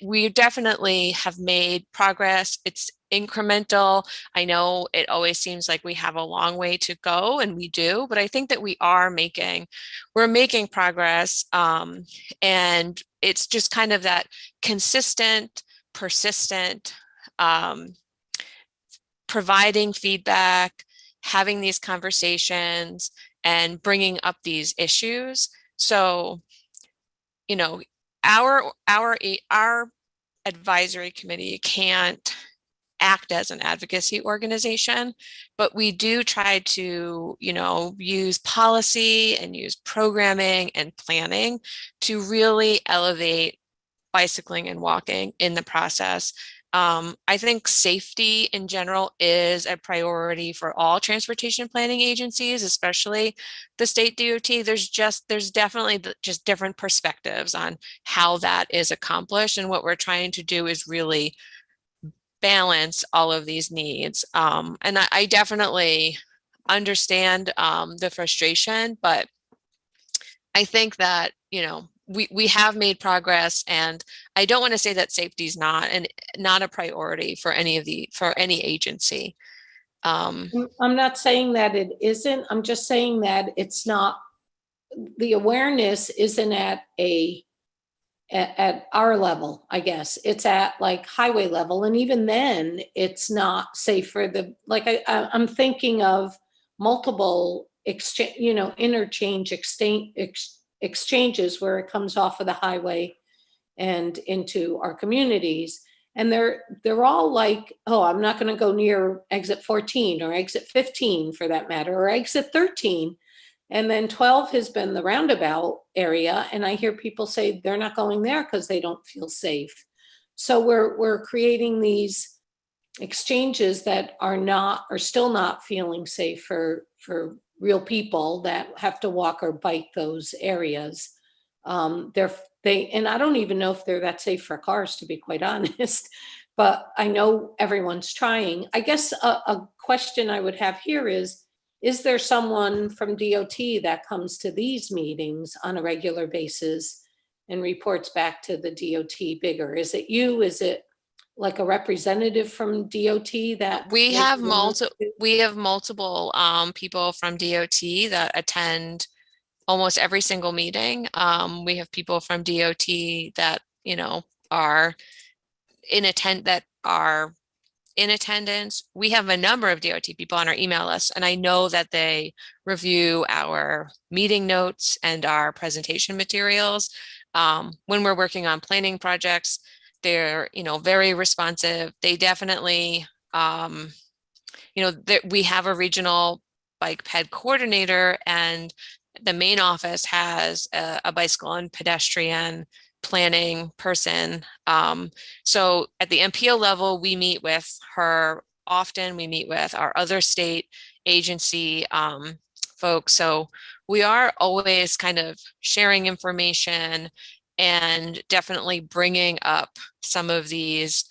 we definitely have made progress. It's incremental. I know it always seems like we have a long way to go, and we do, but I think that we're making progress. And it's just kind of that consistent, persistent, providing feedback, having these conversations, and bringing up these issues. So, our advisory committee can't act as an advocacy organization, but we do try to, use policy and use programming and planning to really elevate bicycling and walking in the process. I think safety in general is a priority for all transportation planning agencies, especially the state DOT. There's definitely just different perspectives on how that is accomplished. And what we're trying to do is really balance all of these needs. And I definitely understand the frustration, but I think that, we have made progress, and I don't want to say that safety is not a priority for any agency.
I'm not saying that it isn't. I'm just saying that it's not, the awareness isn't at our level, I guess. It's at like highway level. And even then it's not safe for I'm thinking of multiple interchange exchanges where it comes off of the highway and into our communities. And they're all like, oh, I'm not going to go near exit 14 or exit 15 for that matter, or exit 13. And then 12 has been the roundabout area. And I hear people say they're not going there because they don't feel safe. So we're creating these exchanges that are still not feeling safe for real people that have to walk or bike those areas. And I don't even know if they're that safe for cars, to be quite honest, but I know everyone's trying. I guess a question I would have here is there someone from DOT that comes to these meetings on a regular basis and reports back to the DOT bigger? Is it you? Is it like a representative from DOT that
we have multiple people from DOT that attend almost every single meeting. We have people from DOT that, are in attendance. We have a number of DOT people on our email list, and I know that they review our meeting notes and our presentation materials. When we're working on planning projects, they're, very responsive. They definitely, we have a regional bike ped coordinator, and the main office has a bicycle and pedestrian planning person. So at the MPO level, we meet with her often. We meet with our other state agency folks. So we are always kind of sharing information and definitely bringing up some of these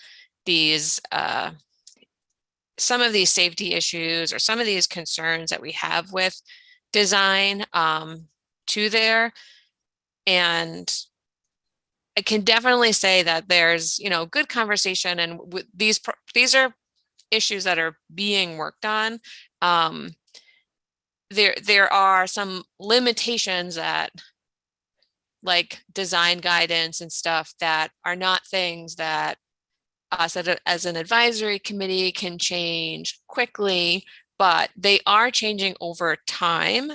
safety issues or some of these concerns that we have with design to there. And I can definitely say that there's, good conversation, and these are issues that are being worked on. There are some limitations that, like design guidance and stuff, that are not things that us as an advisory committee can change quickly, but they are changing over time.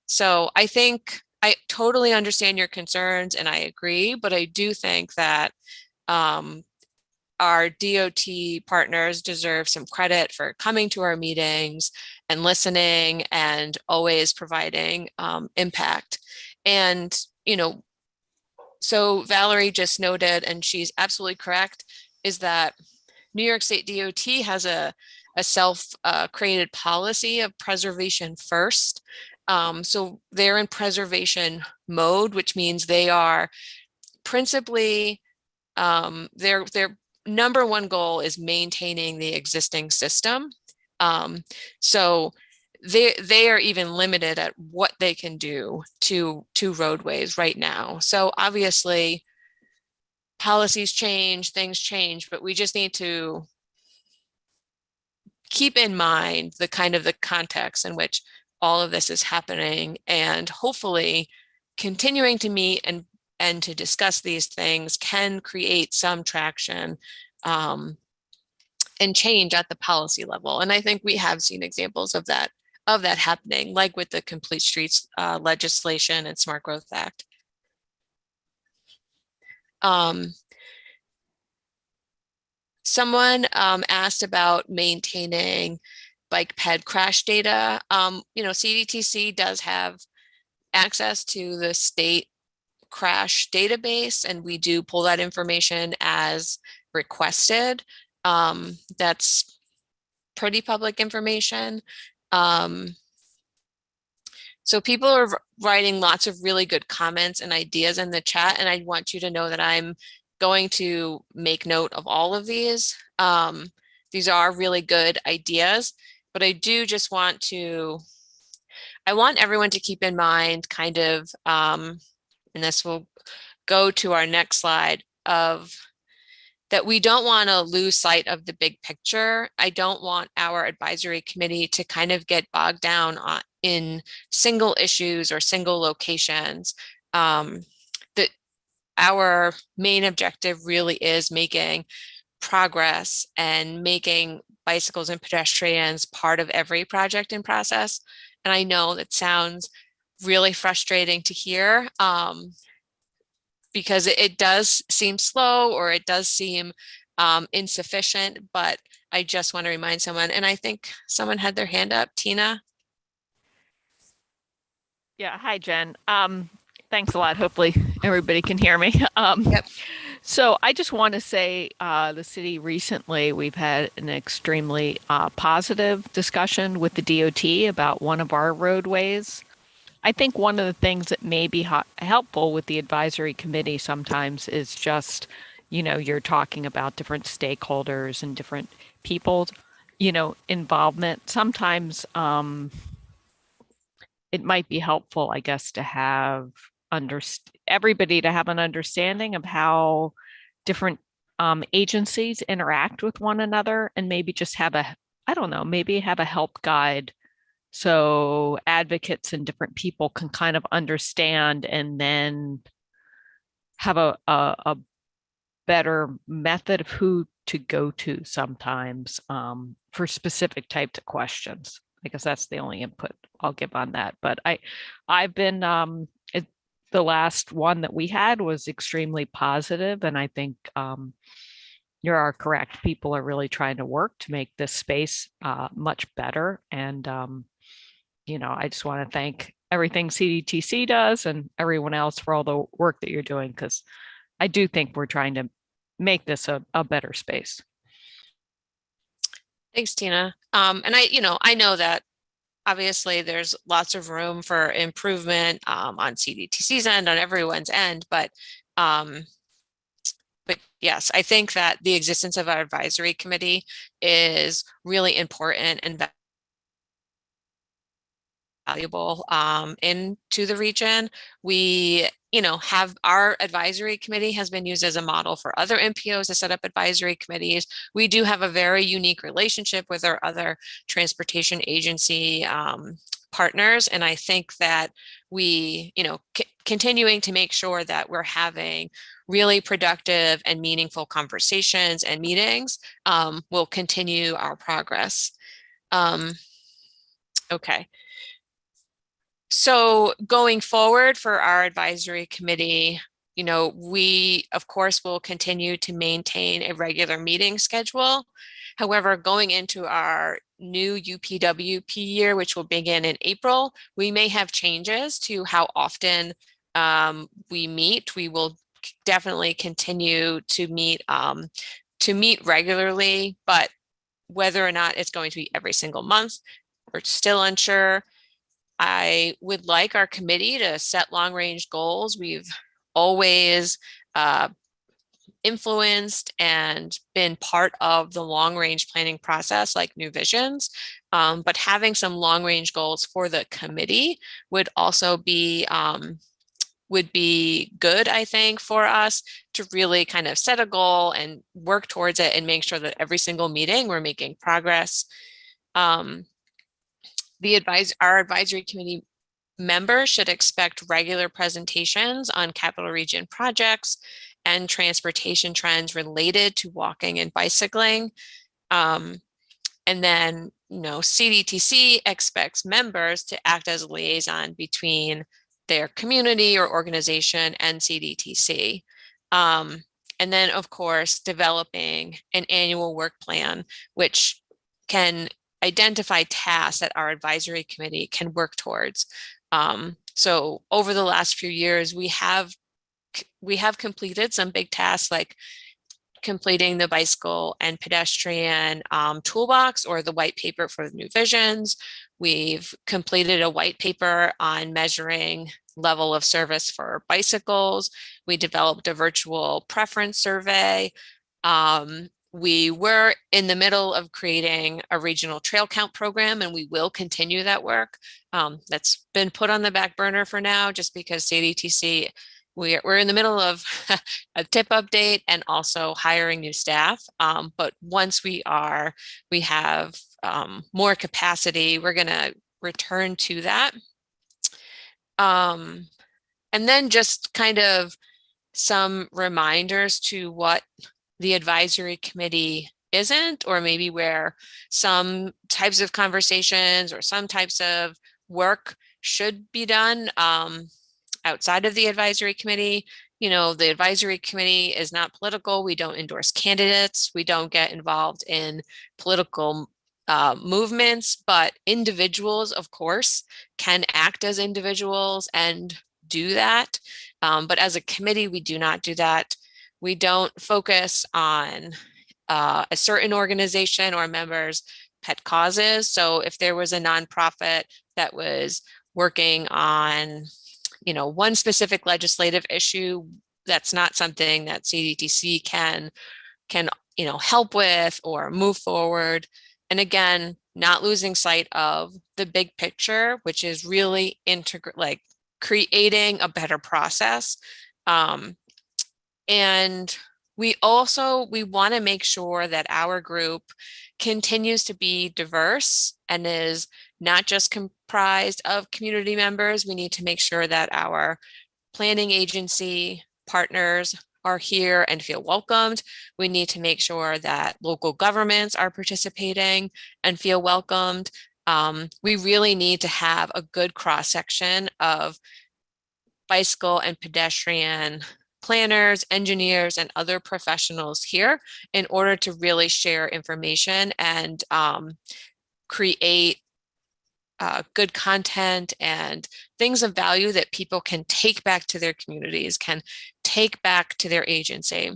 So I think I totally understand your concerns and I agree, but I do think that our DOT partners deserve some credit for coming to our meetings and listening and always providing impact. And, so Valerie just noted, and she's absolutely correct, is that New York State DOT has a self-created policy of preservation first. So they're in preservation mode, which means they are principally, their number one goal is maintaining the existing system. So they are even limited at what they can do to roadways right now. So obviously policies change, things change, but we just need to keep in mind the kind of the context in which all of this is happening, and hopefully continuing to meet and to discuss these things can create some traction and change at the policy level. And I think we have seen examples of that happening, like with the Complete Streets legislation and Smart Growth Act. Someone asked about maintaining bike ped crash data. CDTC does have access to the state crash database, and we do pull that information as requested. That's pretty public information. So people are writing lots of really good comments and ideas in the chat, and I want you to know that I'm going to make note of all of these. These are really good ideas, but I do just want everyone to keep in mind kind of, and this will go to our next slide, of that we don't want to lose sight of the big picture. I don't want our advisory committee to kind of get bogged down in single issues or single locations. That our main objective really is making progress and making bicycles and pedestrians part of every project and process. And I know that sounds really frustrating to hear, because it does seem slow, or it does seem insufficient, but I just want to remind someone, and I think someone had their hand up, Tina.
Yeah, hi, Jen. Thanks a lot. Hopefully everybody can hear me.
Yep.
So I just want to say the city recently, we've had an extremely positive discussion with the DOT about one of our roadways. I think one of the things that may be helpful with the advisory committee sometimes is just, you're talking about different stakeholders and different people's, involvement. Sometimes it might be helpful, I guess, to have everybody to have an understanding of how different agencies interact with one another, and maybe just have maybe have a help guide, so advocates and different people can kind of understand, and then have a better method of who to go to sometimes for specific types of questions. I guess that's the only input I'll give on that. But I've been the last one that we had was extremely positive, and I think you are correct. People are really trying to work to make this space much better. And I just want to thank everything CDTC does and everyone else for all the work that you're doing, because I do think we're trying to make this a better space.
Thanks, Tina. And I know that obviously there's lots of room for improvement on CDTC's end, on everyone's end, but yes, I think that the existence of our advisory committee is really important and valuable into the region. We have our advisory committee has been used as a model for other MPOs to set up advisory committees. We do have a very unique relationship with our other transportation agency partners, and I think that we continuing to make sure that we're having really productive and meaningful conversations and meetings will continue our progress. Okay. So going forward for our advisory committee, we of course will continue to maintain a regular meeting schedule. However, going into our new UPWP year, which will begin in April, we may have changes to how often we meet. We will definitely continue to meet regularly, but whether or not it's going to be every single month, we're still unsure. I would like our committee to set long-range goals. We've always influenced and been part of the long-range planning process, like New Visions, but having some long-range goals for the committee would also be good, I think, for us to really kind of set a goal and work towards it and make sure that every single meeting we're making progress. Our advisory committee members should expect regular presentations on Capital Region projects and transportation trends related to walking and bicycling. And then, CDTC expects members to act as a liaison between their community or organization and CDTC. And then, of course, developing an annual work plan, which can identify tasks that our advisory committee can work towards. So over the last few years, we have completed some big tasks like completing the bicycle and pedestrian toolbox, or the white paper for the New Visions. We've completed a white paper on measuring level of service for bicycles. We developed a virtual preference survey. We were in the middle of creating a regional trail count program, and we will continue that work. That's been put on the back burner for now, just because CDTC, we're in the middle of a tip update and also hiring new staff. But once we have more capacity, we're going to return to that. And then just kind of some reminders to what the advisory committee isn't, or maybe where some types of conversations or some types of work should be done outside of the advisory committee. The advisory committee is not political. We don't endorse candidates. We don't get involved in political movements, but individuals, of course, can act as individuals and do that. But as a committee, we do not do that. We don't focus on a certain organization or members' pet causes. So if there was a nonprofit that was working on, one specific legislative issue, that's not something that CDTC can help with or move forward. And again, not losing sight of the big picture, which is really creating a better process. And we want to make sure that our group continues to be diverse and is not just comprised of community members. We need to make sure that our planning agency partners are here and feel welcomed. We need to make sure that local governments are participating and feel welcomed. We really need to have a good cross-section of bicycle and pedestrian planners, engineers, and other professionals here in order to really share information and create good content and things of value that people can take back to their communities, can take back to their agency.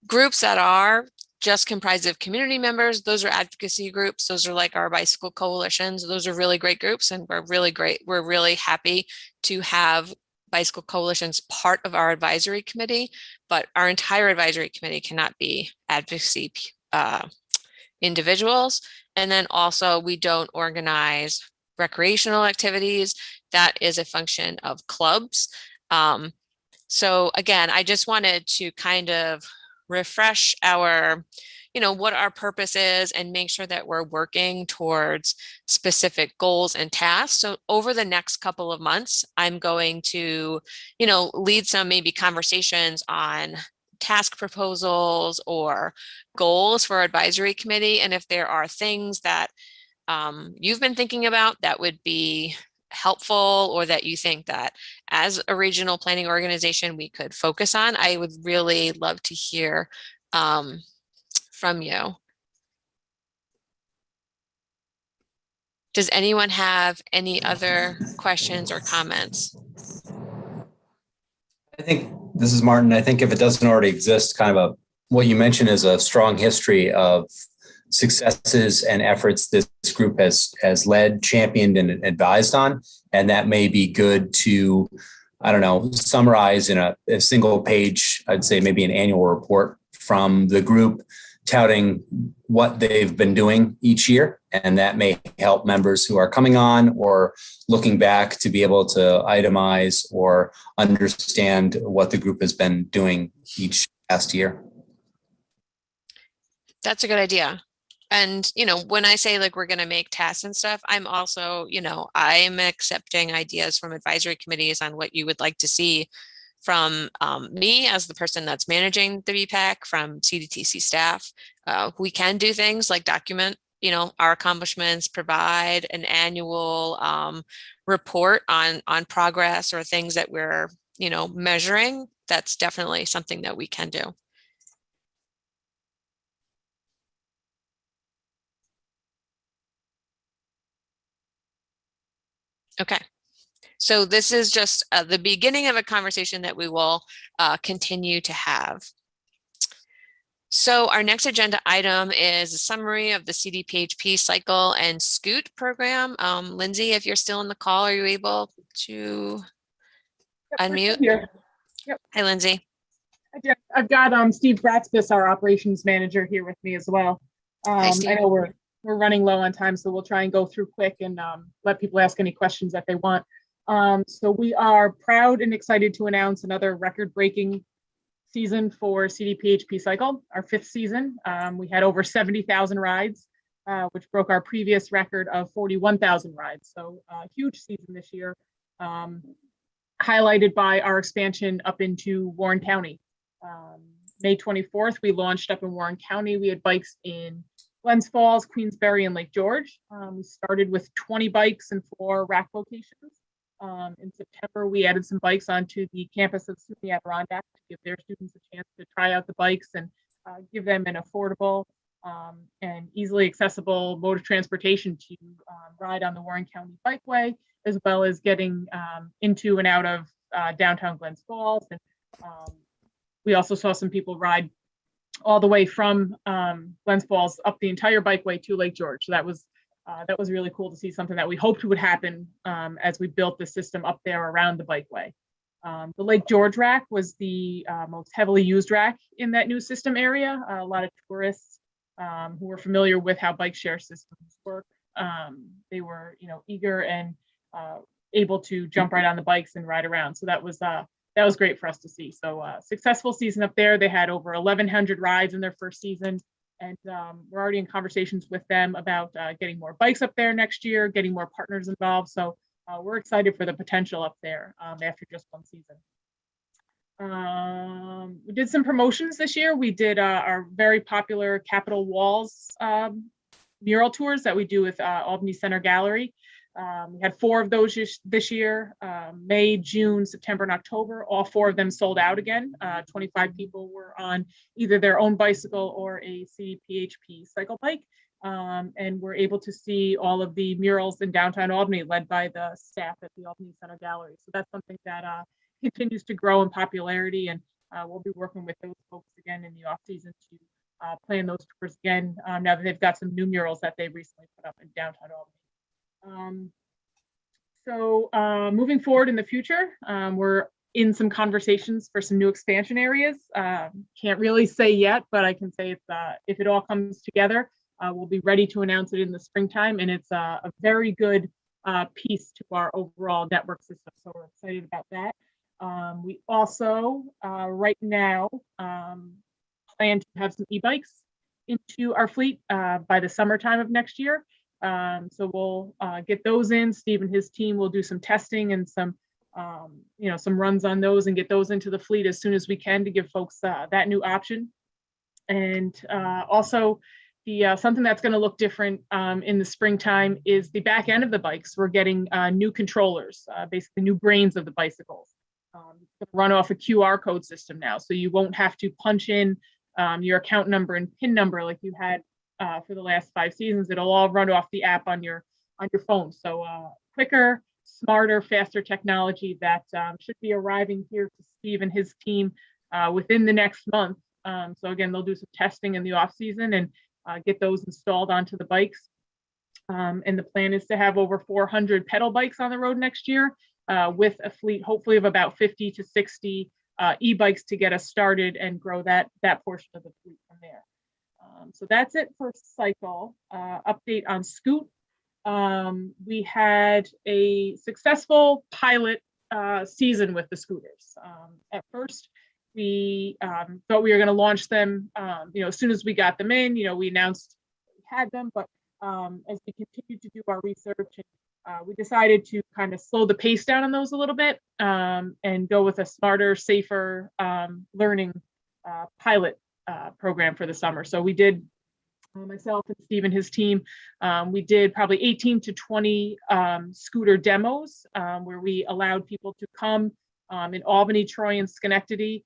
Groups that are just comprised of community members, those are advocacy groups. Those are like our bicycle coalitions. Those are really great groups, and we're really happy to have bicycle coalitions part of our advisory committee, but our entire advisory committee cannot be advocacy individuals. And then also we don't organize recreational activities. That is a function of clubs. So again, I just wanted to kind of refresh our, what our purpose is and make sure that we're working towards specific goals and tasks. So over the next couple of months, I'm going to, lead some maybe conversations on task proposals or goals for our advisory committee. And if there are things that you've been thinking about that would be helpful, or that you think that as a regional planning organization we could focus on, I would really love to hear from you. Does anyone have any other questions or comments?
I think this is Martin. I think if it doesn't already exist, kind of what you mentioned is a strong history of successes and efforts this group has led, championed, and advised on. And that may be good to, summarize in a single page, I'd say maybe an annual report from the group touting what they've been doing each year. And that may help members who are coming on or looking back to be able to itemize or understand what the group has been doing each past year.
That's a good idea. And, when I say like we're going to make tasks and stuff, I'm also, I'm accepting ideas from advisory committees on what you would like to see from me as the person that's managing the BPAC, from CDTC staff. We can do things like document, our accomplishments, provide an annual report on progress or things that we're, measuring. That's definitely something that we can do. Okay, so this is just the beginning of a conversation that we will continue to have. So our next agenda item is a summary of the CDPHP cycle and SCOOT program. Lindsay, if you're still in the call, are you able to unmute?
Here. Yep.
Hi, Lindsay.
I've got Steve Bratzbis, our operations manager, here with me as well.
Hi, Steve.
I know we're running low on time, so we'll try and go through quick and let people ask any questions that they want. So we are proud and excited to announce another record-breaking season for CDPHP Cycle, our 5th season. We had over 70,000 rides, which broke our previous record of 41,000 rides. So a huge season this year, highlighted by our expansion up into Warren County. May 24th, we launched up in Warren County. We had bikes in Glens Falls, Queensbury, and Lake George. We started with 20 bikes and 4 rack locations. In September, we added some bikes onto the campus of SUNY Adirondack to give their students a chance to try out the bikes and give them an affordable and easily accessible mode of transportation to ride on the Warren County Bikeway, as well as getting into and out of downtown Glens Falls. And we also saw some people ride all the way from Glens Falls up the entire bikeway to Lake George. So that was really cool to see, something that we hoped would happen as we built the system up there around the bikeway. The Lake George rack was the most heavily used rack in that new system area. A lot of tourists who were familiar with how bike share systems work, they were eager and able to jump right on the bikes and ride around. So that was great for us to see. So successful season up there. They had over 1,100 rides in their first season. And we're already in conversations with them about getting more bikes up there next year, getting more partners involved. So we're excited for the potential up there after just one season. We did some promotions this year. We did our very popular Capitol Walls mural tours that we do with Albany Center Gallery. We had 4 of those this year, May, June, September, and October. All 4 of them sold out again. 25 people were on either their own bicycle or a CDPHP cycle bike. And we're able to see all of the murals in downtown Albany led by the staff at the Albany Center Gallery. So that's something that continues to grow in popularity, and we'll be working with those folks again in the off season to plan those tours again now that they've got some new murals that they recently put up in downtown Albany. So moving forward in the future, we're in some conversations for some new expansion areas. Can't really say yet, but I can say it's, if it all comes together, we'll be ready to announce it in the springtime, and it's a very good piece to our overall network system. So we're excited about that. We also, right now, plan to have some e-bikes into our fleet by the summertime of next year. So we'll get those in. Steve and his team will do some testing and some, some runs on those and get those into the fleet as soon as we can to give folks that new option. And also, something that's going to look different in the springtime is the back end of the bikes. We're getting new controllers, basically new brains of the bicycles. Run off a QR code system now, so you won't have to punch in your account number and PIN number like you had for the last 5 seasons. It'll all run off the app on your phone. So quicker, smarter, faster technology that should be arriving here to Steve and his team within the next month. So again, they'll do some testing in the off season and get those installed onto the bikes. And the plan is to have over 400 pedal bikes on the road next year, with a fleet hopefully of about 50 to 60 e-bikes to get us started and grow that portion of the fleet from there. So that's it for cycle. Update on scoot. We had a successful pilot season with the scooters. At first, we thought we were going to launch them, as soon as we got them in. We announced we had them, but as we continued to do our research, we decided to kind of slow the pace down on those a little bit and go with a smarter, safer learning pilot program for the summer. So we did, myself and Steve and his team, we did probably 18 to 20 scooter demos where we allowed people to come in Albany, Troy, and Schenectady.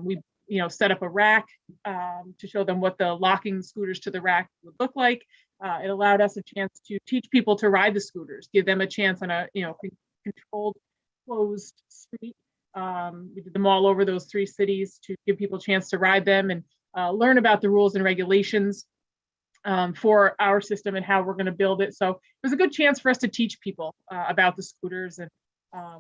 We set up a rack to show them what the locking scooters to the rack would look like. It allowed us a chance to teach people to ride the scooters, give them a chance on a controlled, closed street. We did them all over those 3 cities to give people a chance to ride them and learn about the rules and regulations for our system and how we're going to build it. So it was a good chance for us to teach people about the scooters, and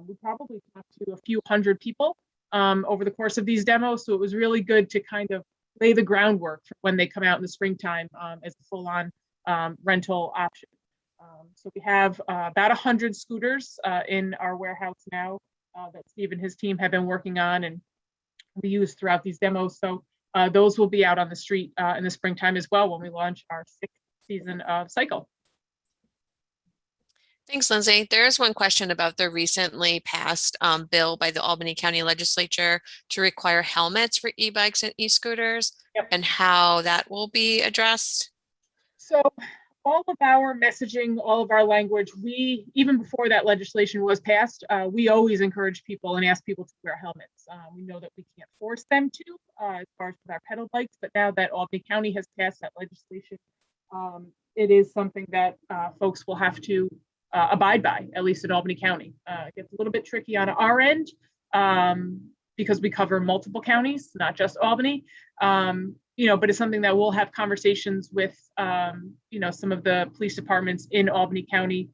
we probably talked to a few hundred people over the course of these demos. So it was really good to kind of lay the groundwork for when they come out in the springtime as a full-on rental option. So we have about 100 scooters in our warehouse now that Steve and his team have been working on and we use throughout these demos. So those will be out on the street in the springtime as well when we launch our 6th season of Cycle.
Thanks, Lindsay. There is one question about the recently passed bill by the Albany County Legislature to require helmets for e-bikes and e-scooters. Yep. And how that will be addressed.
So all of our messaging, all of our language, even before that legislation was passed, we always encourage people and ask people to wear helmets. We know that we can't force them to as far as with our pedal bikes, but now that Albany County has passed that legislation, it is something that folks will have to abide by, at least in Albany County. It gets a little bit tricky on our end because we cover multiple counties, not just Albany. But it's something that we'll have conversations with, some of the police departments in Albany County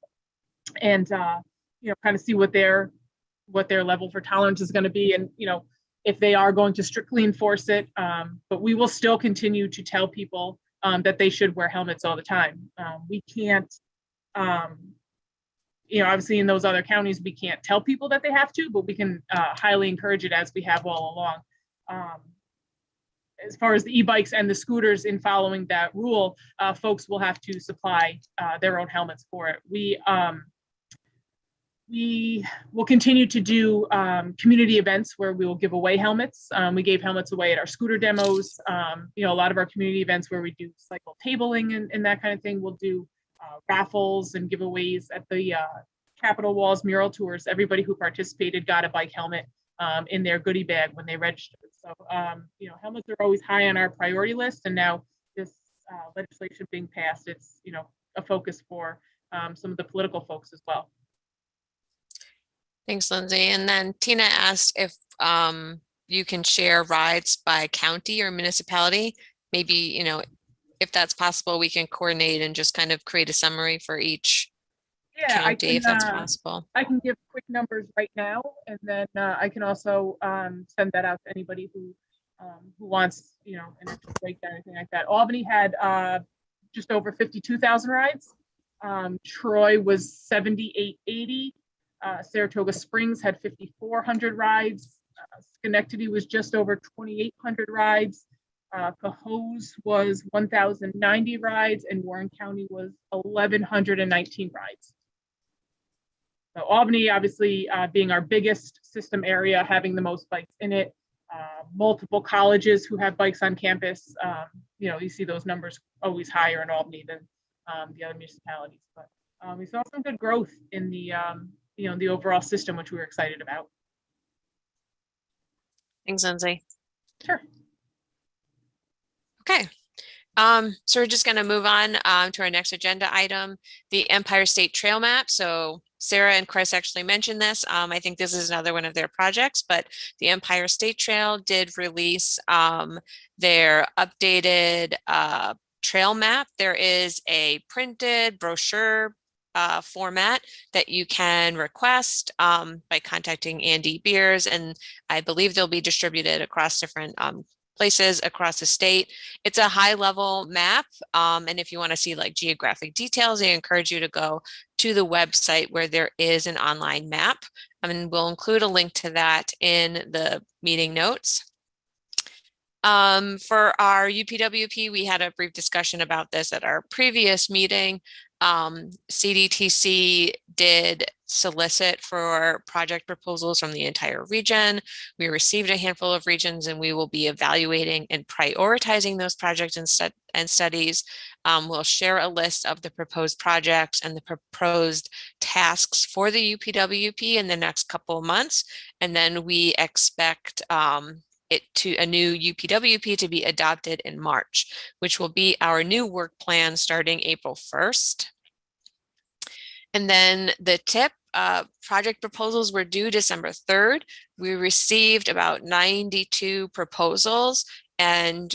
and, kind of see what their level for tolerance is going to be. And, if they are going to strictly enforce it, but we will still continue to tell people that they should wear helmets all the time. We can't, obviously in those other counties, we can't tell people that they have to, but we can highly encourage it as we have all along. As far as the e-bikes and the scooters in following that rule, folks will have to supply their own helmets for it. We will continue to do community events where we will give away helmets. We gave helmets away at our scooter demos. A lot of our community events where we do cycle tabling and that kind of thing. We'll do raffles and giveaways at the Capitol Walls Mural Tours. Everybody who participated got a bike helmet in their goodie bag when they registered. So, helmets are always high on our priority list. And now this legislation being passed, it's, a focus for some of the political folks as well.
Thanks, Lindsay. And then Tina asked if you can share rides by county or municipality. Maybe, if that's possible, we can coordinate and just kind of create a summary for each county, if that's possible.
I can give quick numbers right now, and then I can also send that out to anybody who wants, an extra breakdown, anything like that. Albany had just over 52,000 rides. Troy was 7,880. Saratoga Springs had 5,400 rides. Schenectady was just over 2,800 rides. Cohoes was 1,090 rides, and Warren County was 1,119 rides. So Albany, obviously, being our biggest system area, having the most bikes in it, multiple colleges who have bikes on campus. You see those numbers always higher in Albany than the other municipalities. But we saw some good growth in the the overall system, which we were excited about.
Thanks, Lindsay.
Sure.
Okay. So we're just going to move on to our next agenda item, the Empire State Trail Map. So Sarah and Chris actually mentioned this. I think this is another one of their projects, but the Empire State Trail did release their updated trail map. There is a printed brochure format that you can request by contacting Andy Beers, and I believe they'll be distributed across different places across the state. It's a high level map. And if you want to see like geographic details, I encourage you to go to the website where there is an online map. And we'll include a link to that in the meeting notes. For our UPWP, we had a brief discussion about this at our previous meeting. CDTC did solicit for project proposals from the entire region. We received a handful of regions, and we will be evaluating and prioritizing those projects and studies. We'll share a list of the proposed projects and the proposed tasks for the UPWP in the next couple of months. And then we expect a new UPWP to be adopted in March, which will be our new work plan starting April 1st. And then the TIP project proposals were due December 3rd. We received about 92 proposals, and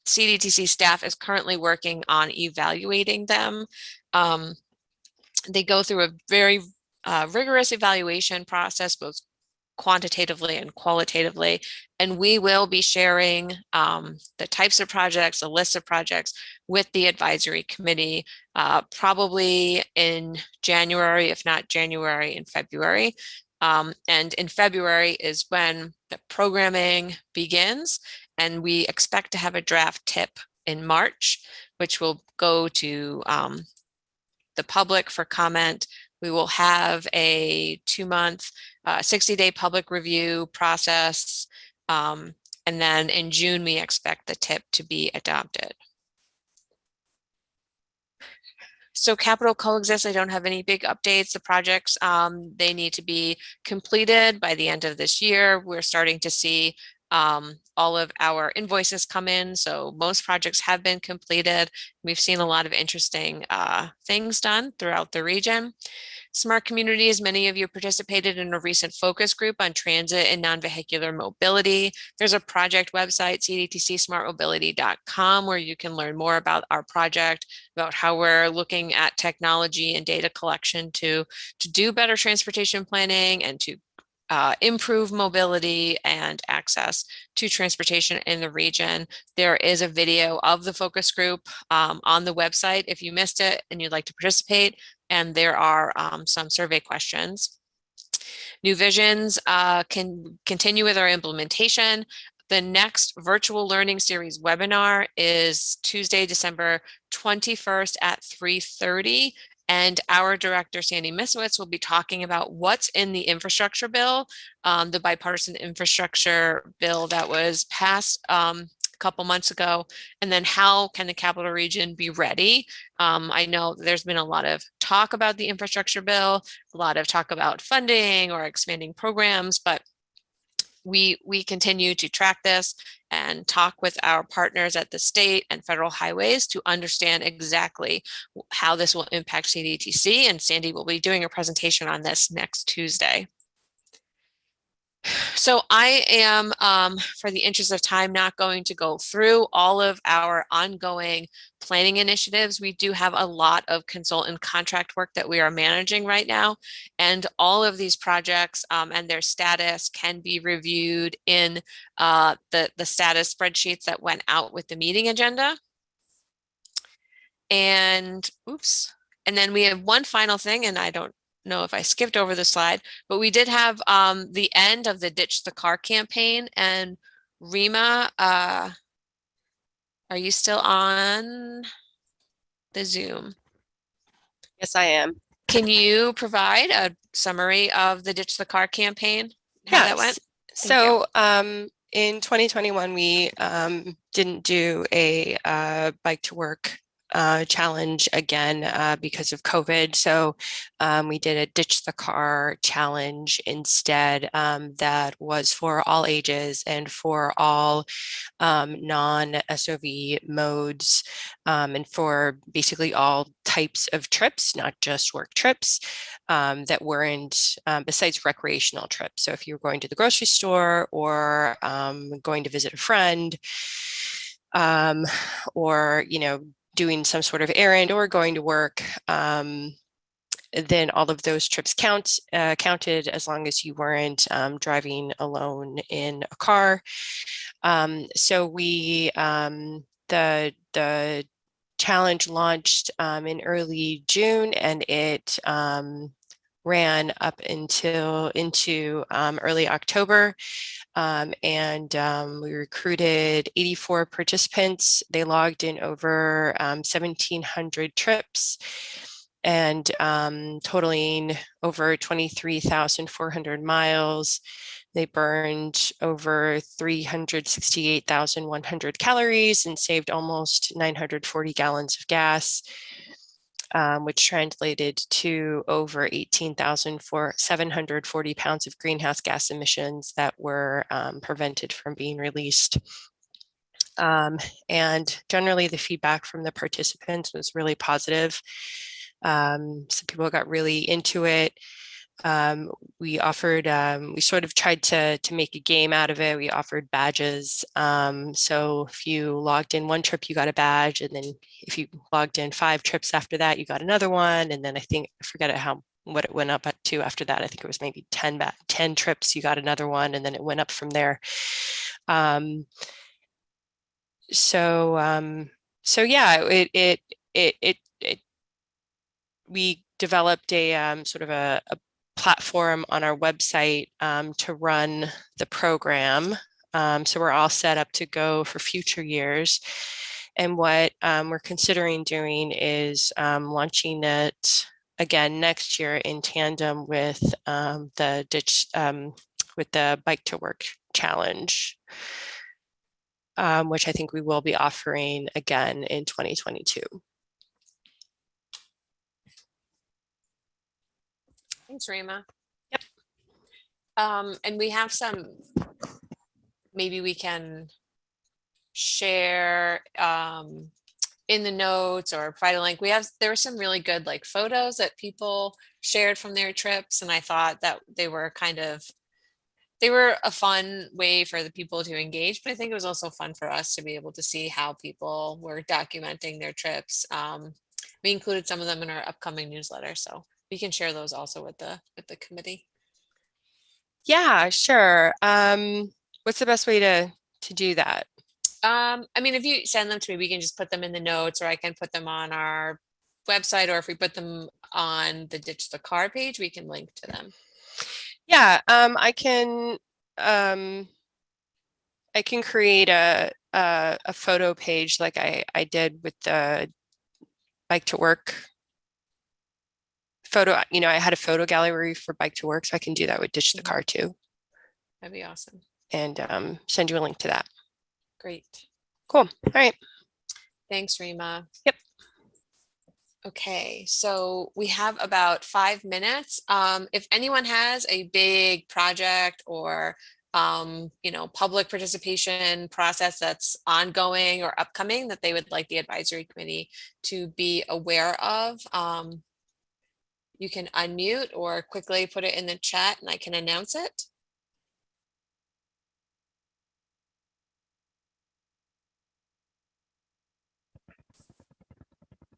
CDTC staff is currently working on evaluating them. They go through a very rigorous evaluation process, both quantitatively and qualitatively, and we will be sharing the types of projects, the list of projects with the advisory committee probably in January, if not January, in February. And in February is when the programming begins, and we expect to have a draft tip in March, which will go to the public for comment. We will have a 2-month, 60-day public review process. And then in June, we expect the tip to be adopted. So Capital Coexist, I don't have any big updates. The projects, they need to be completed by the end of this year. We're starting to see all of our invoices come in. So most projects have been completed. We've seen a lot of interesting things done throughout the region. Smart Communities, many of you participated in a recent focus group on transit and non-vehicular mobility. There's a project website, cdtcsmartmobility.com, where you can learn more about our project, about how we're looking at technology and data collection to do better transportation planning and to improve mobility and access to transportation in the region. There is a video of the focus group on the website if you missed it and you'd like to participate, and there are some survey questions. New Visions can continue with our implementation. The next virtual learning series webinar is Tuesday, December 21st at 3:30 And our director, Sandy Misowitz, will be talking about what's in the infrastructure bill, the bipartisan infrastructure bill that was passed a couple months ago, and then how can the capital region be ready? I know there's been a lot of talk about the infrastructure bill, a lot of talk about funding or expanding programs, but we continue to track this and talk with our partners at the state and federal highways to understand exactly how this will impact CDTC. And Sandy will be doing a presentation on this next Tuesday. So I am, for the interest of time, not going to go through all of our ongoing planning initiatives. We do have a lot of consultant contract work that we are managing right now. And all of these projects and their status can be reviewed in the status spreadsheets that went out with the meeting agenda. And oops. And then we have one final thing, and I don't know if I skipped over the slide, but we did have the end of the Ditch the Car campaign. And Rima, are you still on the Zoom?
Yes, I am.
Can you provide a summary of the Ditch the Car campaign? How that went?
So in 2021, we didn't do a bike to work challenge again because of COVID. So we did a Ditch the Car challenge instead that was for all ages and for all non-SOV modes and for basically all types of trips, not just work trips that weren't besides recreational trips. So if you were going to the grocery store or going to visit a friend or, doing some sort of errand or going to work, then all of those trips counted as long as you weren't driving alone in a car. So we the challenge launched in early June, and it ran up into early October. We recruited 84 participants. They logged in over 1,700 trips and totaling over 23,400 miles. They burned over 368,100 calories and saved almost 940 gallons of gas, which translated to over 18,740 pounds of greenhouse gas emissions that were prevented from being released. And generally the feedback from the participants was really positive. Some people got really into it. We offered, we sort of tried to make a game out of it. We offered badges. So if you logged in one trip, you got a badge. And then if you logged in 5 trips after that, you got another one. And then I forget what it went up to after that. I think it was maybe 10 trips, you got another one. And then it went up from there. So yeah, we developed a sort of a platform on our website to run the program. So we're all set up to go for future years. And what we're considering doing is launching it again next year in tandem with the Bike to Work challenge, which I think we will be offering again in 2022.
Thanks, Rima.
Yep.
And we have maybe we can share in the notes or provide a link. There were some really good photos that people shared from their trips. And I thought that they were a fun way for the people to engage, but I think it was also fun for us to be able to see how people were documenting their trips. We included some of them in our upcoming newsletter, so we can share those also with the committee.
Yeah, sure. What's the best way to do that?
I mean, if you send them to me, we can just put them in the notes, or I can put them on our website, or if we put them on the Ditch the Car page, we can link to them.
Yeah, I can create a photo page like I did with the Bike to Work photo, I had a photo gallery for Bike to Work, so I can do that with Ditch the Car too,
That'd be awesome.
and send you a link to that.
Great.
Cool. All right.
Thanks, Rima.
Yep.
Okay, so we have about 5 minutes. If anyone has a big project or public participation process that's ongoing or upcoming that they would like the advisory committee to be aware of, you can unmute or quickly put it in the chat and I can announce it.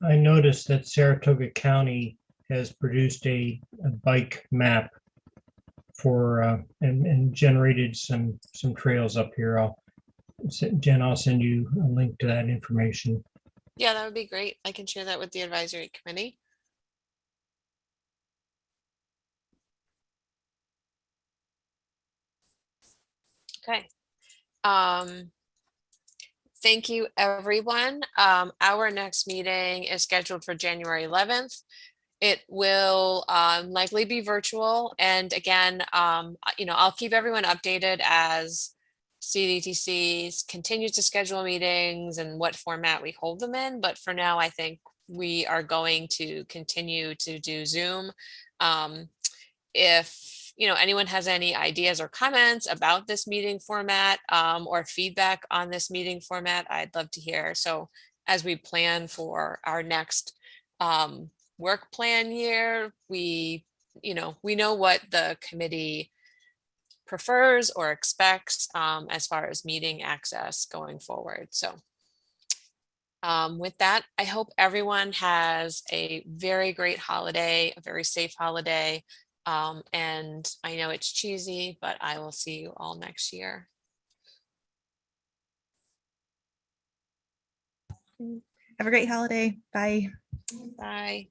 I noticed that Saratoga County has produced a bike map for and generated some trails up here. Jen, I'll send you a link to that information.
Yeah, that would be great. I can share that with the advisory committee. Okay. Thank you, everyone. Our next meeting is scheduled for January 11th. It will likely be virtual. And again, I'll keep everyone updated as CDTC continues to schedule meetings and what format we hold them in. But for now, I think we are going to continue to do Zoom. If anyone has any ideas or comments about this meeting format or feedback on this meeting format, I'd love to hear. So as we plan for our next work plan year, we know what the committee prefers or expects as far as meeting access going forward. So with that, I hope everyone has a very great holiday, a very safe holiday. And I know it's cheesy, but I will see you all next year.
Have a great holiday. Bye.
Bye.